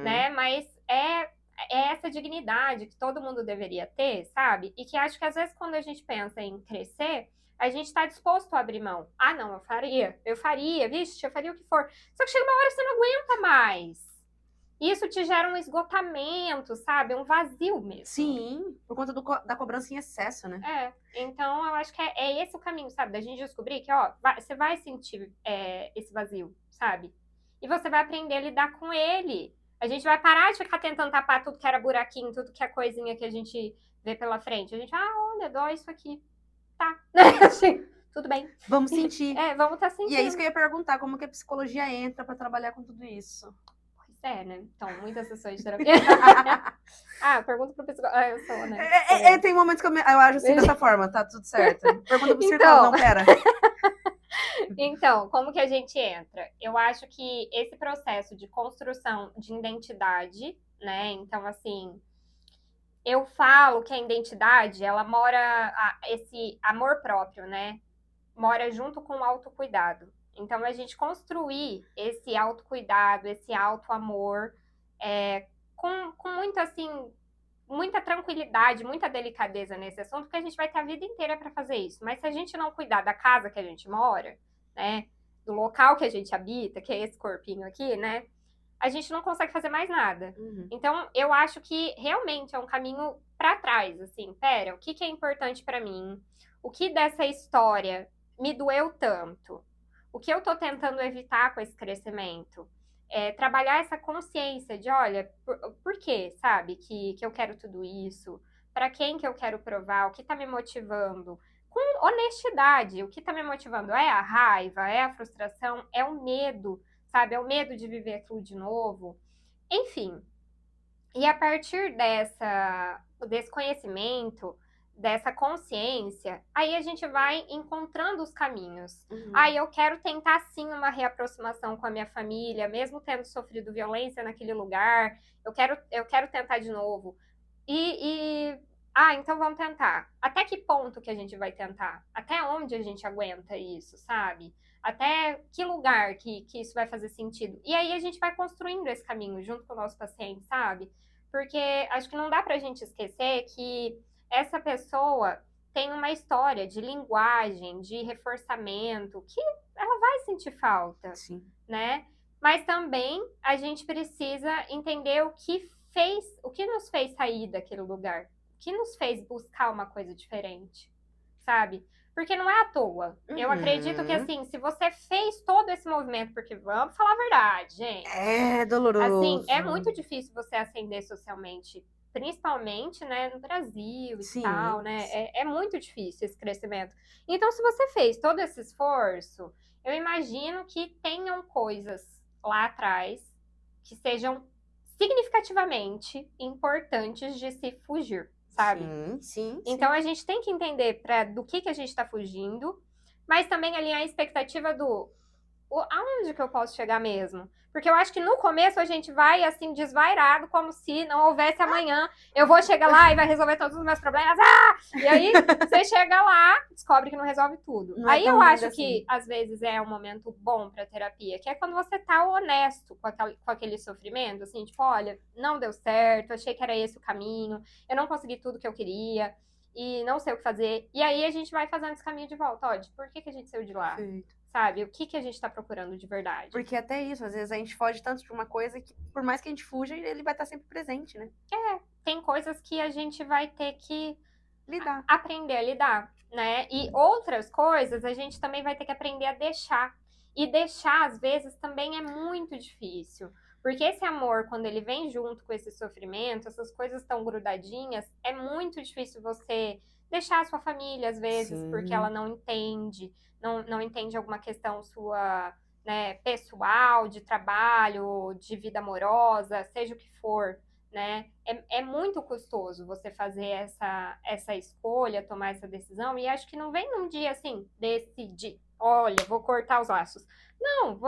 né? Mas é essa dignidade que todo mundo deveria ter, sabe? E que acho que às vezes quando a gente pensa em crescer, a gente tá disposto a abrir mão. Ah, não, eu faria, vixe, eu faria o que for. Só que chega uma hora que você não aguenta mais. Isso te gera um esgotamento, sabe? Um vazio mesmo. Sim, por conta da cobrança em excesso, né? Então eu acho que é esse o caminho, sabe? Da gente descobrir que, ó, você vai sentir esse vazio, sabe? E você vai aprender a lidar com ele. A gente vai parar de ficar tentando tapar tudo que era buraquinho, tudo que é coisinha que a gente vê pela frente. A gente, olha, dói isso aqui. Tá. Assim, tudo bem. Vamos sentir. Vamos estar sentindo. E é isso que eu ia perguntar, como que a psicologia entra pra trabalhar com tudo isso? Pois né? Então, muitas sessões de terapia. Pergunta pro psicólogo. Eu sou, né? Tem momentos que eu ajo assim dessa forma, tá tudo certo. Pergunta pro psicólogo, não, pera. Então, como que a gente entra? Eu acho que esse processo de construção de identidade, né? Então, assim, eu falo que a identidade, ela mora, esse amor próprio, né? Mora junto com o autocuidado. Então, a gente construir esse autocuidado, esse autoamor, com muito, assim, muita tranquilidade, muita delicadeza nesse assunto, porque a gente vai ter a vida inteira para fazer isso. Mas se a gente não cuidar da casa que a gente mora, né? Do local que a gente habita, que é esse corpinho aqui, né? A gente não consegue fazer mais nada. Então, eu acho que realmente é um caminho para trás, assim, pera, o que é importante para mim? O que dessa história me doeu tanto? O que eu tô tentando evitar com esse crescimento? Trabalhar essa consciência de, olha, por quê, sabe, que eu quero tudo isso? Para quem que eu quero provar? O que tá me motivando? Com honestidade, o que tá me motivando é a raiva, é a frustração, é o medo, sabe? É o medo de viver aquilo de novo. Enfim. E a partir desse conhecimento, dessa consciência, aí a gente vai encontrando os caminhos. Aí eu quero tentar sim uma reaproximação com a minha família, mesmo tendo sofrido violência naquele lugar. Eu quero tentar de novo. Então vamos tentar. Até que ponto que a gente vai tentar? Até onde a gente aguenta isso, sabe? Até que lugar que isso vai fazer sentido? E aí a gente vai construindo esse caminho junto com o nosso paciente, sabe? Porque acho que não dá pra gente esquecer que essa pessoa tem uma história de linguagem, de reforçamento, que ela vai sentir falta, né? Mas também a gente precisa entender o que nos fez sair daquele lugar, o que nos fez buscar uma coisa diferente, sabe? Porque não é à toa. Eu acredito que, assim, se você fez todo esse movimento, porque vamos falar a verdade, gente. É doloroso. Assim, é muito difícil você ascender socialmente, principalmente, né, no Brasil e tal, né? É muito difícil esse crescimento. Então, se você fez todo esse esforço, eu imagino que tenham coisas lá atrás que sejam significativamente importantes de se fugir, sabe? Sim. Então, a gente tem que entender do que a gente está fugindo, mas também alinhar a expectativa aonde que eu posso chegar mesmo? Porque eu acho que no começo a gente vai, assim, desvairado, como se não houvesse amanhã. Eu vou chegar lá e vai resolver todos os meus problemas. E aí, você chega lá, descobre que não resolve tudo. Aí eu acho que, às vezes, é um momento bom pra terapia, que é quando você tá honesto com aquele sofrimento, assim, tipo, olha, não deu certo, achei que era esse o caminho, eu não consegui tudo que eu queria, e não sei o que fazer. E aí a gente vai fazendo esse caminho de volta. Ó, por que a gente saiu de lá? Sabe? O que a gente tá procurando de verdade? Porque até isso, às vezes a gente foge tanto de uma coisa que, por mais que a gente fuja, ele vai estar sempre presente, né? Tem coisas que a gente vai ter que lidar. Aprender a lidar, né? E outras coisas a gente também vai ter que aprender a deixar. E deixar, às vezes, também é muito difícil. Porque esse amor, quando ele vem junto com esse sofrimento, essas coisas tão grudadinhas, é muito difícil você deixar a sua família, às vezes, Sim. porque ela não entende, não entende alguma questão sua, né, pessoal, de trabalho, de vida amorosa, seja o que for, né? É muito custoso você fazer essa escolha, tomar essa decisão, e acho que não vem num dia assim, decidir, olha, vou cortar os laços. Não,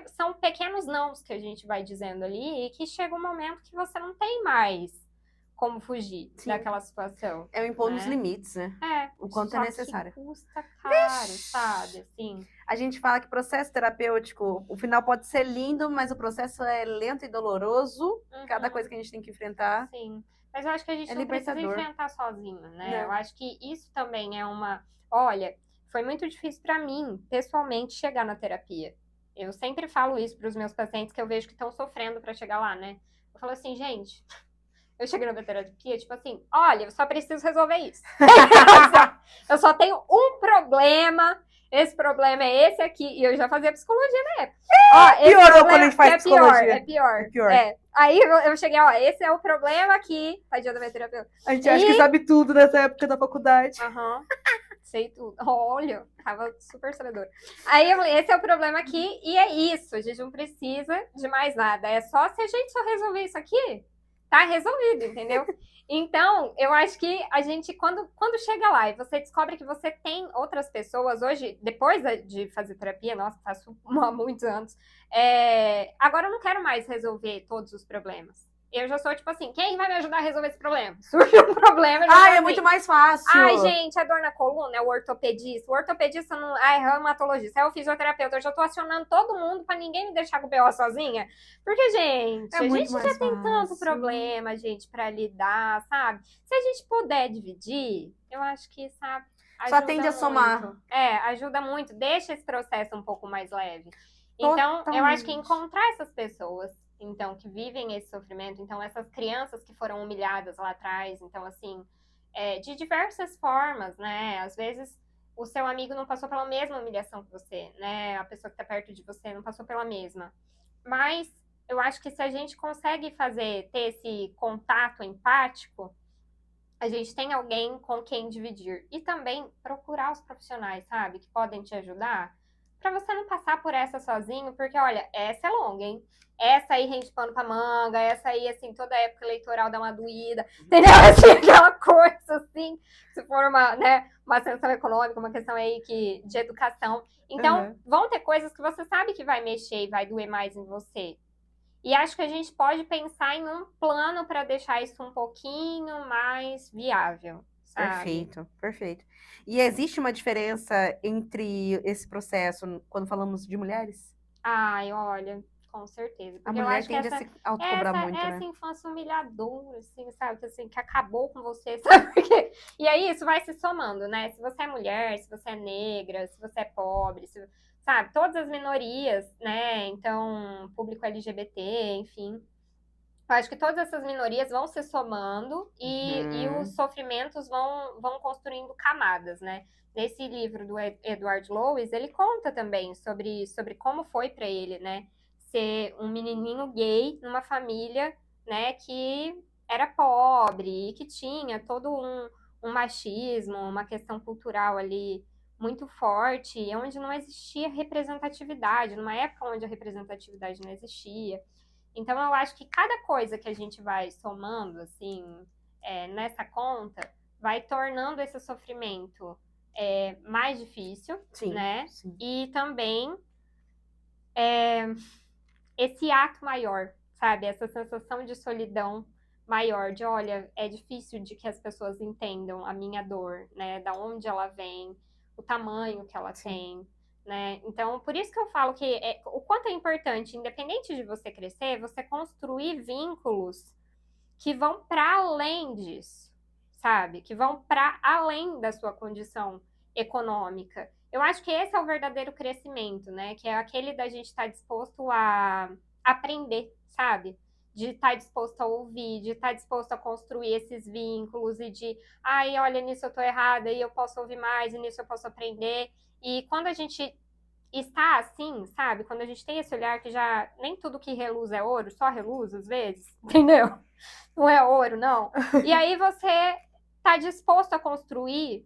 são pequenos nãos que a gente vai dizendo ali, e que chega um momento que você não tem mais como fugir Sim. daquela situação. É o impor né? nos limites, né? O quanto é necessário. Que custa caro, sabe? Assim. A gente fala que processo terapêutico, o final pode ser lindo, mas o processo é lento e doloroso. Cada coisa que a gente tem que enfrentar. Sim. Mas eu acho que a gente É não precisa libertador. enfrentar sozinho, né? Não. Eu acho que isso também é uma. Olha, foi muito difícil para mim, pessoalmente, chegar na terapia. Eu sempre falo isso para os meus pacientes que eu vejo que estão sofrendo para chegar lá, né? Eu falo assim, gente, eu cheguei na terapia, tipo assim, olha, eu só preciso resolver isso. Eu só tenho um problema, esse problema é esse aqui, e eu já fazia psicologia na época. Piorou quando a gente faz psicologia. É pior. Aí eu cheguei, esse é o problema aqui, tadinha da minha terapeuta. A gente acha que sabe tudo nessa época da faculdade. Sei tudo. Olha, tava super sabedora. Aí eu falei, esse é o problema aqui, e é isso, a gente não precisa de mais nada. É só se a gente só resolver isso aqui, tá resolvido, entendeu? Então, eu acho que a gente, quando chega lá e você descobre que você tem outras pessoas, hoje, depois de fazer terapia, nossa, faço há muitos anos, agora eu não quero mais resolver todos os problemas. Eu já sou tipo assim, quem vai me ajudar a resolver esse problema? Surge um problema, é muito mais fácil. Ai, gente, é dor na coluna, é o ortopedista. O ortopedista não é reumatologista, é o fisioterapeuta. Eu já tô acionando todo mundo pra ninguém me deixar com o BO sozinha. Porque, gente, a gente já tem tanto problema, gente, pra lidar, sabe? Se a gente puder dividir, eu acho que, sabe, só tende a somar. Ajuda muito. Deixa esse processo um pouco mais leve. Então, eu acho que encontrar essas pessoas, então, que vivem esse sofrimento, então, essas crianças que foram humilhadas lá atrás, então, assim, de diversas formas, né? Às vezes, o seu amigo não passou pela mesma humilhação que você, né? A pessoa que tá perto de você não passou pela mesma. Mas, eu acho que se a gente consegue ter esse contato empático, a gente tem alguém com quem dividir. E também procurar os profissionais, sabe? Que podem te ajudar. Pra você não passar por essa sozinho, porque, olha, essa é longa, hein? Essa aí rende pano pra manga, essa aí, assim, toda a época eleitoral dá uma doída, entendeu? Assim, aquela coisa, assim, se for uma ascensão econômica, uma questão aí de educação. Então, vão ter coisas que você sabe que vai mexer e vai doer mais em você. E acho que a gente pode pensar em um plano para deixar isso um pouquinho mais viável, sabe? Perfeito. E existe uma diferença entre esse processo quando falamos de mulheres? Ai, olha, com certeza. Porque a mulher tende a se autocobrar muito, né? Essa infância humilhadora, assim, sabe? Assim, que acabou com você, sabe? Porque... E aí isso vai se somando, né? Se você é mulher, se você é negra, se você é pobre, sabe? Todas as minorias, né? Então, público LGBT, enfim. Eu acho que todas essas minorias vão se somando e os sofrimentos vão construindo camadas, né? Nesse livro do Edward Lois, ele conta também sobre como foi para ele, né? Ser um menininho gay numa família, né? Que era pobre e que tinha todo um machismo, uma questão cultural ali muito forte, onde não existia representatividade, numa época onde a representatividade não existia. Então, eu acho que cada coisa que a gente vai somando, assim, nessa conta, vai tornando esse sofrimento mais difícil, né? Sim. E também esse ato maior, sabe? Essa sensação de solidão maior, de olha, é difícil de que as pessoas entendam a minha dor, né? Da onde ela vem, o tamanho que ela tem. Né? Então, por isso que eu falo que o quanto é importante, independente de você crescer, você construir vínculos que vão para além disso, sabe? Que vão para além da sua condição econômica. Eu acho que esse é o verdadeiro crescimento, né? Que é aquele da gente estar disposto a aprender, sabe? De estar disposto a ouvir, de estar disposto a construir esses vínculos e de, ai, olha, nisso eu tô errada e eu posso ouvir mais, e nisso eu posso aprender. E quando a gente está assim, sabe? Quando a gente tem esse olhar que já nem tudo que reluz é ouro, só reluz às vezes, entendeu? Não é ouro, não. E aí você tá disposto a construir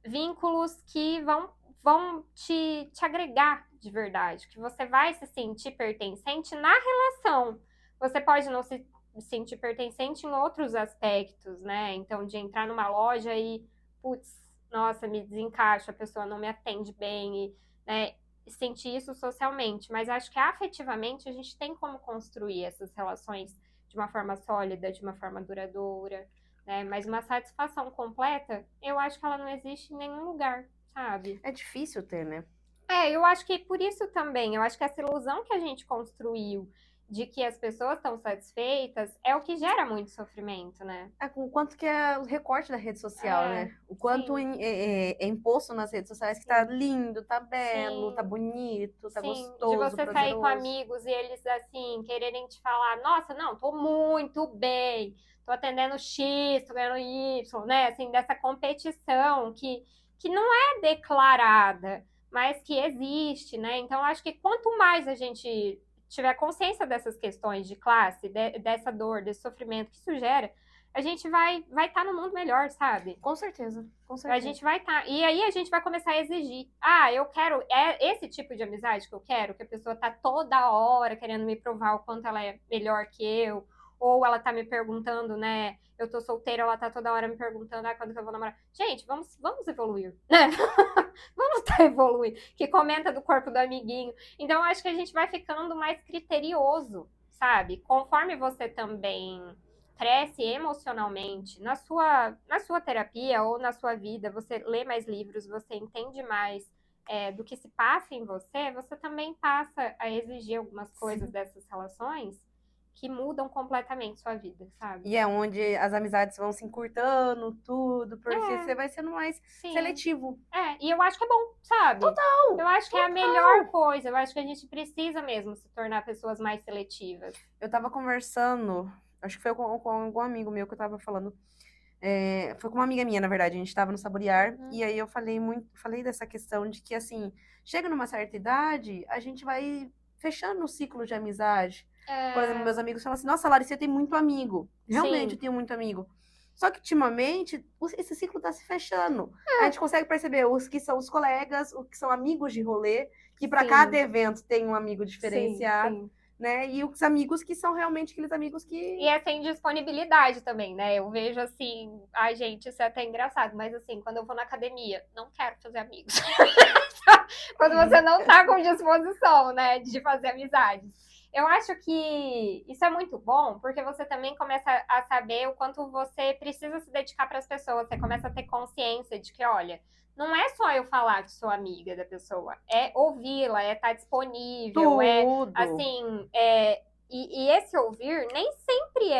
vínculos que vão te agregar de verdade, que você vai se sentir pertencente na relação. Você pode não se sentir pertencente em outros aspectos, né? Então, de entrar numa loja e, putz, nossa, me desencaixo, a pessoa não me atende bem, e, né, sentir isso socialmente. Mas acho que afetivamente a gente tem como construir essas relações de uma forma sólida, de uma forma duradoura, né? Mas uma satisfação completa, eu acho que ela não existe em nenhum lugar, sabe? É difícil ter, né? Eu acho que por isso também, eu acho que essa ilusão que a gente construiu de que as pessoas estão satisfeitas é o que gera muito sofrimento, né? O quanto que é o recorte da rede social, né? O quanto é imposto nas redes sociais que tá lindo, tá belo, tá bonito, tá gostoso, de você sair com prazeroso. amigos e eles, assim, quererem te falar, nossa, não, tô muito bem, tô atendendo X, tô ganhando Y, né? Assim, dessa competição que não é declarada, mas que existe, né? Então, acho que quanto mais a gente tiver consciência dessas questões de classe, dessa dor, desse sofrimento que isso gera, a gente vai estar no mundo melhor, sabe? Com certeza, com certeza. A gente vai estar. E aí a gente vai começar a exigir. Eu quero. É esse tipo de amizade que eu quero, que a pessoa tá toda hora querendo me provar o quanto ela é melhor que eu. Ou ela tá me perguntando, né? Eu tô solteira, ela tá toda hora me perguntando, quando que eu vou namorar? Gente, vamos evoluir, né? Vamos evoluir. Que comenta do corpo do amiguinho. Então, eu acho que a gente vai ficando mais criterioso, sabe? Conforme você também cresce emocionalmente na sua terapia ou na sua vida, você lê mais livros, você entende mais do que se passa em você, você também passa a exigir algumas coisas dessas relações que mudam completamente sua vida, sabe? E é onde as amizades vão se encurtando, tudo, porque você vai sendo mais seletivo. E eu acho que é bom, sabe? Total! Eu acho que é a melhor coisa. Eu acho que a gente precisa mesmo se tornar pessoas mais seletivas. Eu tava conversando, acho que foi com algum amigo meu que eu tava falando. Foi com uma amiga minha, na verdade, a gente tava no Saborear, e aí eu falei dessa questão de que, assim, chega numa certa idade, a gente vai fechando o ciclo de amizade. Por exemplo, meus amigos falam assim, nossa, Larissa, você tem muito amigo. Realmente, eu tenho muito amigo. Só que, ultimamente, esse ciclo tá se fechando. A gente consegue perceber os que são os colegas, os que são amigos de rolê, que para cada evento tem um amigo diferenciado. Né? E os amigos que são realmente aqueles amigos que... E é sem disponibilidade também, né? Eu vejo assim, gente, isso é até engraçado, mas assim, quando eu vou na academia, não quero fazer amigos. Quando você não tá com disposição, né, de fazer amizades. Eu acho que isso é muito bom, porque você também começa a saber o quanto você precisa se dedicar para as pessoas. Você começa a ter consciência de que, olha, não é só eu falar que sou amiga da pessoa, é ouvi-la, é estar disponível, Tudo. E esse ouvir nem sempre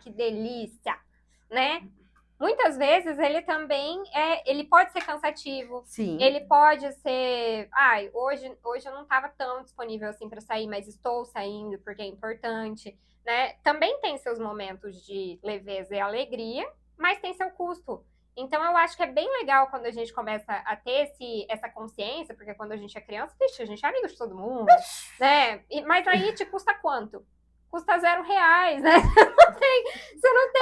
que delícia, né? Muitas vezes ele também ele pode ser cansativo. Sim. Ele pode ser, hoje eu não estava tão disponível assim para sair, mas estou saindo porque é importante, né? Também tem seus momentos de leveza e alegria, mas tem seu custo. Então eu acho que é bem legal quando a gente começa a ter essa consciência, porque quando a gente é criança, a gente é amigo de todo mundo, né? Mas aí te custa quanto? Custa R$0, né? Você não tem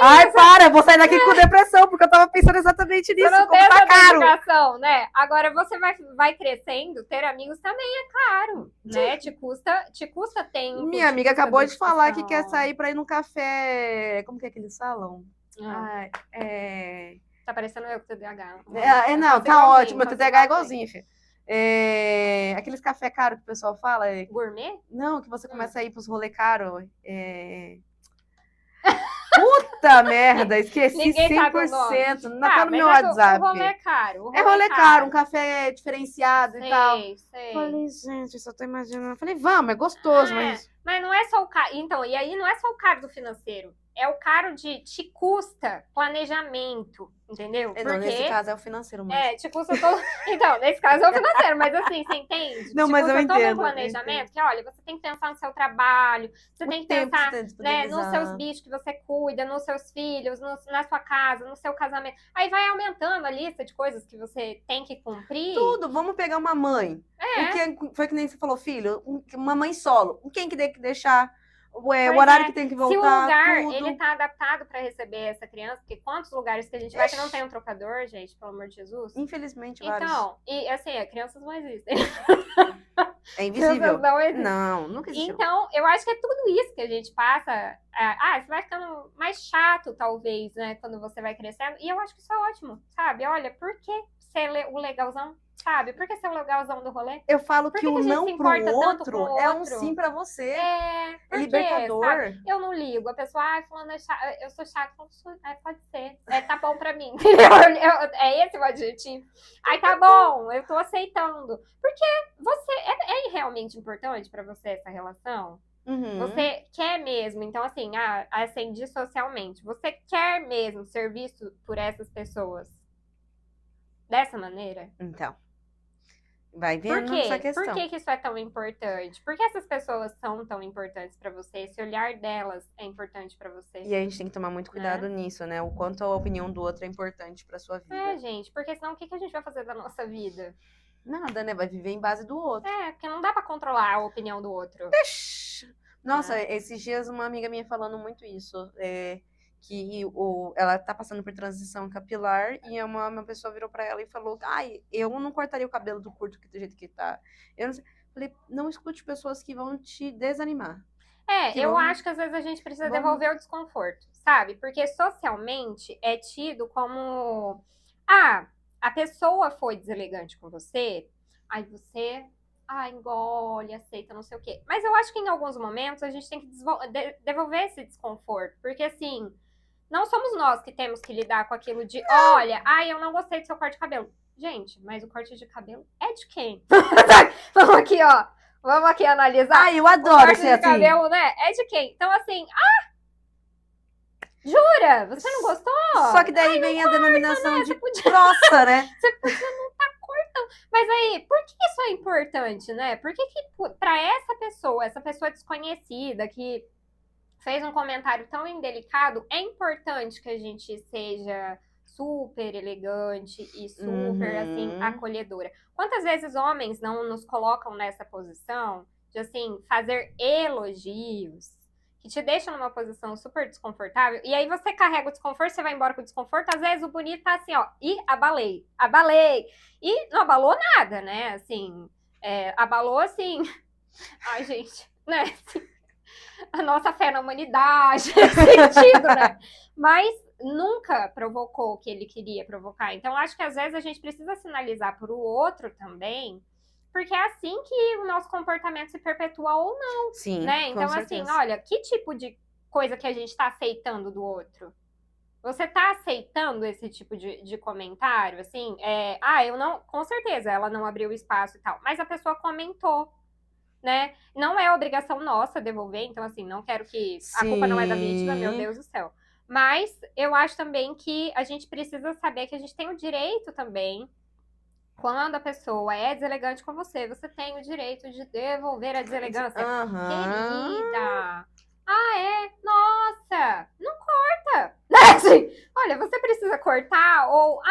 eu vou sair daqui com depressão, porque eu tava pensando exatamente nisso. Você não tem essa dedicação, né? Agora, você vai crescendo, ter amigos também é caro, né? Te custa tempo. Minha amiga acabou de falar que quer sair pra ir num café... Como que é que eles falam? Tá parecendo eu com TDAH. Não, tá ótimo. Meu TDAH é igualzinho, filho. Aqueles café caro que o pessoal fala. Gourmet? Não, que você começa a ir pros rolê caro. Puta merda, esqueci. Ninguém 100%. Não tá no meu WhatsApp. O rolê é caro. É rolê caro, um café diferenciado e tal. Sei. Falei, gente, só tô imaginando. Falei, vamos, é gostoso, mas... Mas não é só o caro. Então, e aí não é só o caro do financeiro. É o caro de te custa planejamento, entendeu? Não, nesse caso é o financeiro, mas... te custa todo... Então, nesse caso é o financeiro, mas assim, você entende? Não, mas eu entendo. Todo um planejamento que, olha, você tem que pensar no seu trabalho, você tem que pensar, né, nos seus bichos que você cuida, nos seus filhos, na sua casa, no seu casamento. Aí vai aumentando a lista de coisas que você tem que cumprir. Tudo, vamos pegar uma mãe. Foi que nem você falou, filho, uma mãe solo. Quem que tem que deixar o Pois horário é. que tem que Se o voltar, lugar, tudo. ele tá adaptado pra receber essa criança, porque quantos lugares que a gente vai que não tem um trocador, gente, pelo amor de Jesus? Infelizmente, vários. Então, e assim, crianças não existem. É invisível. Crianças não existem. Não, nunca existiu. Então, eu acho que é tudo isso que a gente passa. Você vai ficando mais chato, talvez, né? Quando você vai crescendo. E eu acho que isso é ótimo, sabe? Olha, por que ser o legalzão? Sabe? Por que ser o legalzão do rolê? Eu falo Por que o a gente se não pro importa tanto com o outro é um outro? sim pra você. É, É por quê, libertador. sabe? Eu não ligo. A pessoa, fulano é chato, eu sou chato. Eu falo, pode ser. Tá bom pra mim. É esse o adjetivo. Tá bom, eu tô aceitando. Porque você é realmente importante pra você essa relação? Uhum. Você quer mesmo, então assim, ascendir socialmente, você quer mesmo ser visto por essas pessoas dessa maneira? Então, vai Por vendo quê? essa Por questão. que isso é tão importante? Por que essas pessoas são tão importantes pra você? Esse olhar delas é importante pra você? E a gente tem que tomar muito cuidado nisso, né? O quanto a opinião do outro é importante pra sua vida. Gente, porque senão o que a gente vai fazer da nossa vida? Nada, né? Vai viver em base do outro. Porque não dá pra controlar a opinião do outro. Nossa, esses dias uma amiga minha falando muito isso. Que ela tá passando por transição capilar e uma pessoa virou pra ela e falou: ai, eu não cortaria o cabelo do curto do jeito que tá. Eu não sei. Falei, não escute pessoas que vão te desanimar. Eu acho que às vezes a gente precisa devolver o desconforto, sabe? Porque socialmente é tido como a pessoa foi deselegante com você, aí você engole, aceita, não sei o quê. Mas eu acho que em alguns momentos a gente tem que devolver esse desconforto, porque assim, não somos nós que temos que lidar com aquilo de, olha, eu não gostei do seu corte de cabelo. Gente, mas o corte de cabelo é de quem? Vamos aqui, ó. Vamos aqui analisar. Eu adoro o corte ser de cabelo, né? É de quem? Então, assim, jura? Você não gostou? Só que daí vem a denominação de grossa, né? Você podia não estar cortando. Mas aí, por que isso é importante, né? Por que pra essa pessoa desconhecida que fez um comentário tão indelicado, é importante que a gente seja super elegante e super, assim, acolhedora. Quantas vezes homens não nos colocam nessa posição de, assim, fazer elogios que te deixam numa posição super desconfortável, e aí você carrega o desconforto, você vai embora com o desconforto, às vezes o bonito tá assim, ó, abalei, e não abalou nada, né, assim, abalou, assim, ai, gente, né, assim, a nossa fé na humanidade, nesse sentido, né? Mas nunca provocou o que ele queria provocar. Então, acho que às vezes a gente precisa sinalizar para o outro também, porque é assim que o nosso comportamento se perpetua ou não. Sim, né? Então, com certeza. assim, olha, que tipo de coisa que a gente está aceitando do outro? Você tá aceitando esse tipo de comentário, assim? Eu não, com certeza, ela não abriu espaço e tal, mas a pessoa comentou, né? Não é obrigação nossa devolver, então assim, não quero que a culpa não é da vítima, meu Deus do céu. Mas eu acho também que a gente precisa saber que a gente tem o direito também, quando a pessoa é deselegante com você, você tem o direito de devolver a deselegância. Querida! Nossa! Não corta! Assim, olha, você precisa cortar ou...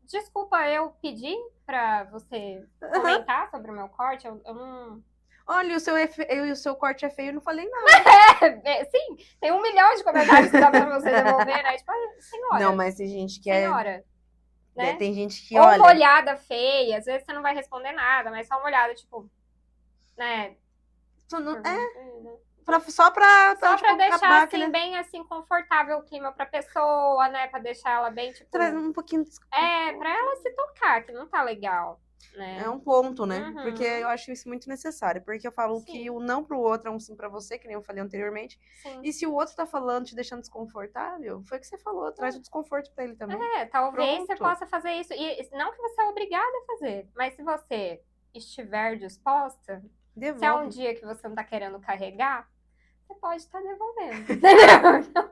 desculpa, eu pedi pra você comentar sobre o meu corte, eu não... Olha, o seu corte é feio, eu não falei nada. Sim, tem 1 milhão de comentários que dá pra você devolver, né? Tipo, senhora. Não, mas tem gente que senhora, né? Tem gente que, ou olha... uma olhada feia, às vezes você não vai responder nada, mas só uma olhada, tipo, né? Só pra tipo, deixar, assim, bem, assim, confortável o clima pra pessoa, né? Pra deixar ela bem, tipo... Traz um pouquinho... pra ela se tocar, que não tá legal. Né? É um ponto, né? Porque eu acho isso muito necessário. Porque eu falo que o não pro outro é um sim pra você, que nem eu falei anteriormente. Sim. E se o outro tá falando, te deixando desconfortável, foi o que você falou, traz o desconforto pra ele também. Talvez você possa fazer isso. E não que você é obrigada a fazer, mas se você estiver disposta, devolve. Se é um dia que você não tá querendo carregar, você pode estar devolvendo. Entendeu?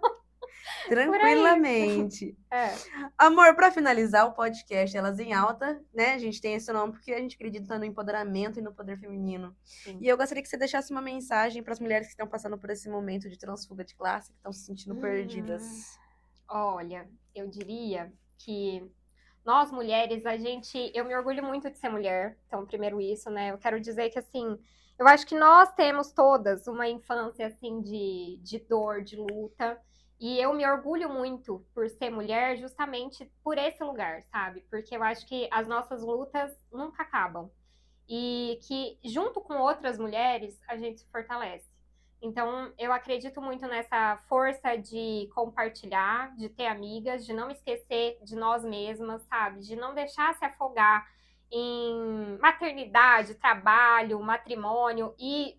Tranquilamente. Amor, pra finalizar o podcast Elas em Alta, né? A gente tem esse nome porque a gente acredita no empoderamento e no poder feminino. Sim. E eu gostaria que você deixasse uma mensagem para as mulheres que estão passando por esse momento de transfuga de classe, que estão se sentindo perdidas. Olha, eu diria que nós mulheres, eu me orgulho muito de ser mulher. Então, primeiro isso, né? Eu quero dizer que, assim, Eu acho que nós temos todas uma infância assim de dor, de luta. E eu me orgulho muito por ser mulher, justamente por esse lugar, sabe? Porque eu acho que as nossas lutas nunca acabam. E que, junto com outras mulheres, a gente se fortalece. Então, eu acredito muito nessa força de compartilhar, de ter amigas, de não esquecer de nós mesmas, sabe? De não deixar se afogar em maternidade, trabalho, matrimônio e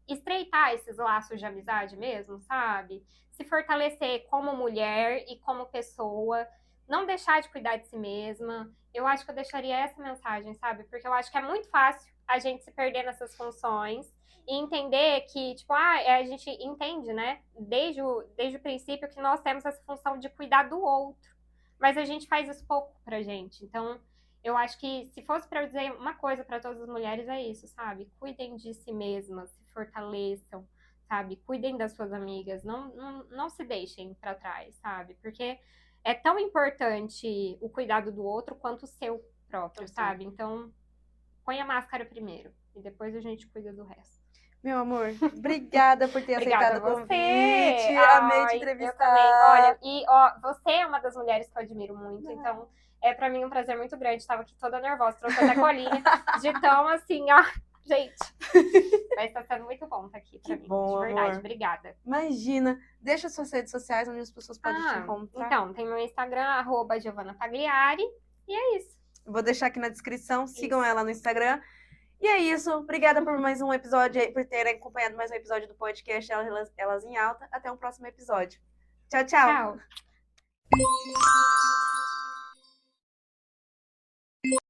estreitar esses laços de amizade mesmo, sabe? Se fortalecer como mulher e como pessoa, não deixar de cuidar de si mesma. Eu acho que eu deixaria essa mensagem, sabe? Porque eu acho que é muito fácil a gente se perder nessas funções e entender que, tipo, a gente entende, né, desde o princípio que nós temos essa função de cuidar do outro, mas a gente faz isso pouco pra gente. Então, eu acho que se fosse para eu dizer uma coisa para todas as mulheres é isso, sabe? Cuidem de si mesmas, se fortaleçam, sabe? Cuidem das suas amigas, não se deixem para trás, sabe? Porque é tão importante o cuidado do outro quanto o seu próprio, sabe? Então, põe a máscara primeiro e depois a gente cuida do resto. Meu amor, obrigada por ter Obrigada aceitado a o você! convite. Amei te Ai, eu também. entrevistar. Olha, e ó, você é uma das mulheres que eu admiro muito, então é pra mim um prazer muito grande. Estava aqui toda nervosa, trouxe até colinha, de tão assim, ó, gente. Mas tá sendo muito bom estar aqui pra Que mim, bom, de verdade. amor. Obrigada. Imagina. Deixa suas redes sociais onde as pessoas podem te encontrar. Então, tem meu Instagram, @Giovanna Pagliari, e é isso. Vou deixar aqui na descrição. Sigam Isso. ela no Instagram. E é isso. Obrigada por mais um episódio, por terem acompanhado mais um episódio do podcast Elas em Alta. Até um próximo episódio. Tchau, tchau. Tchau.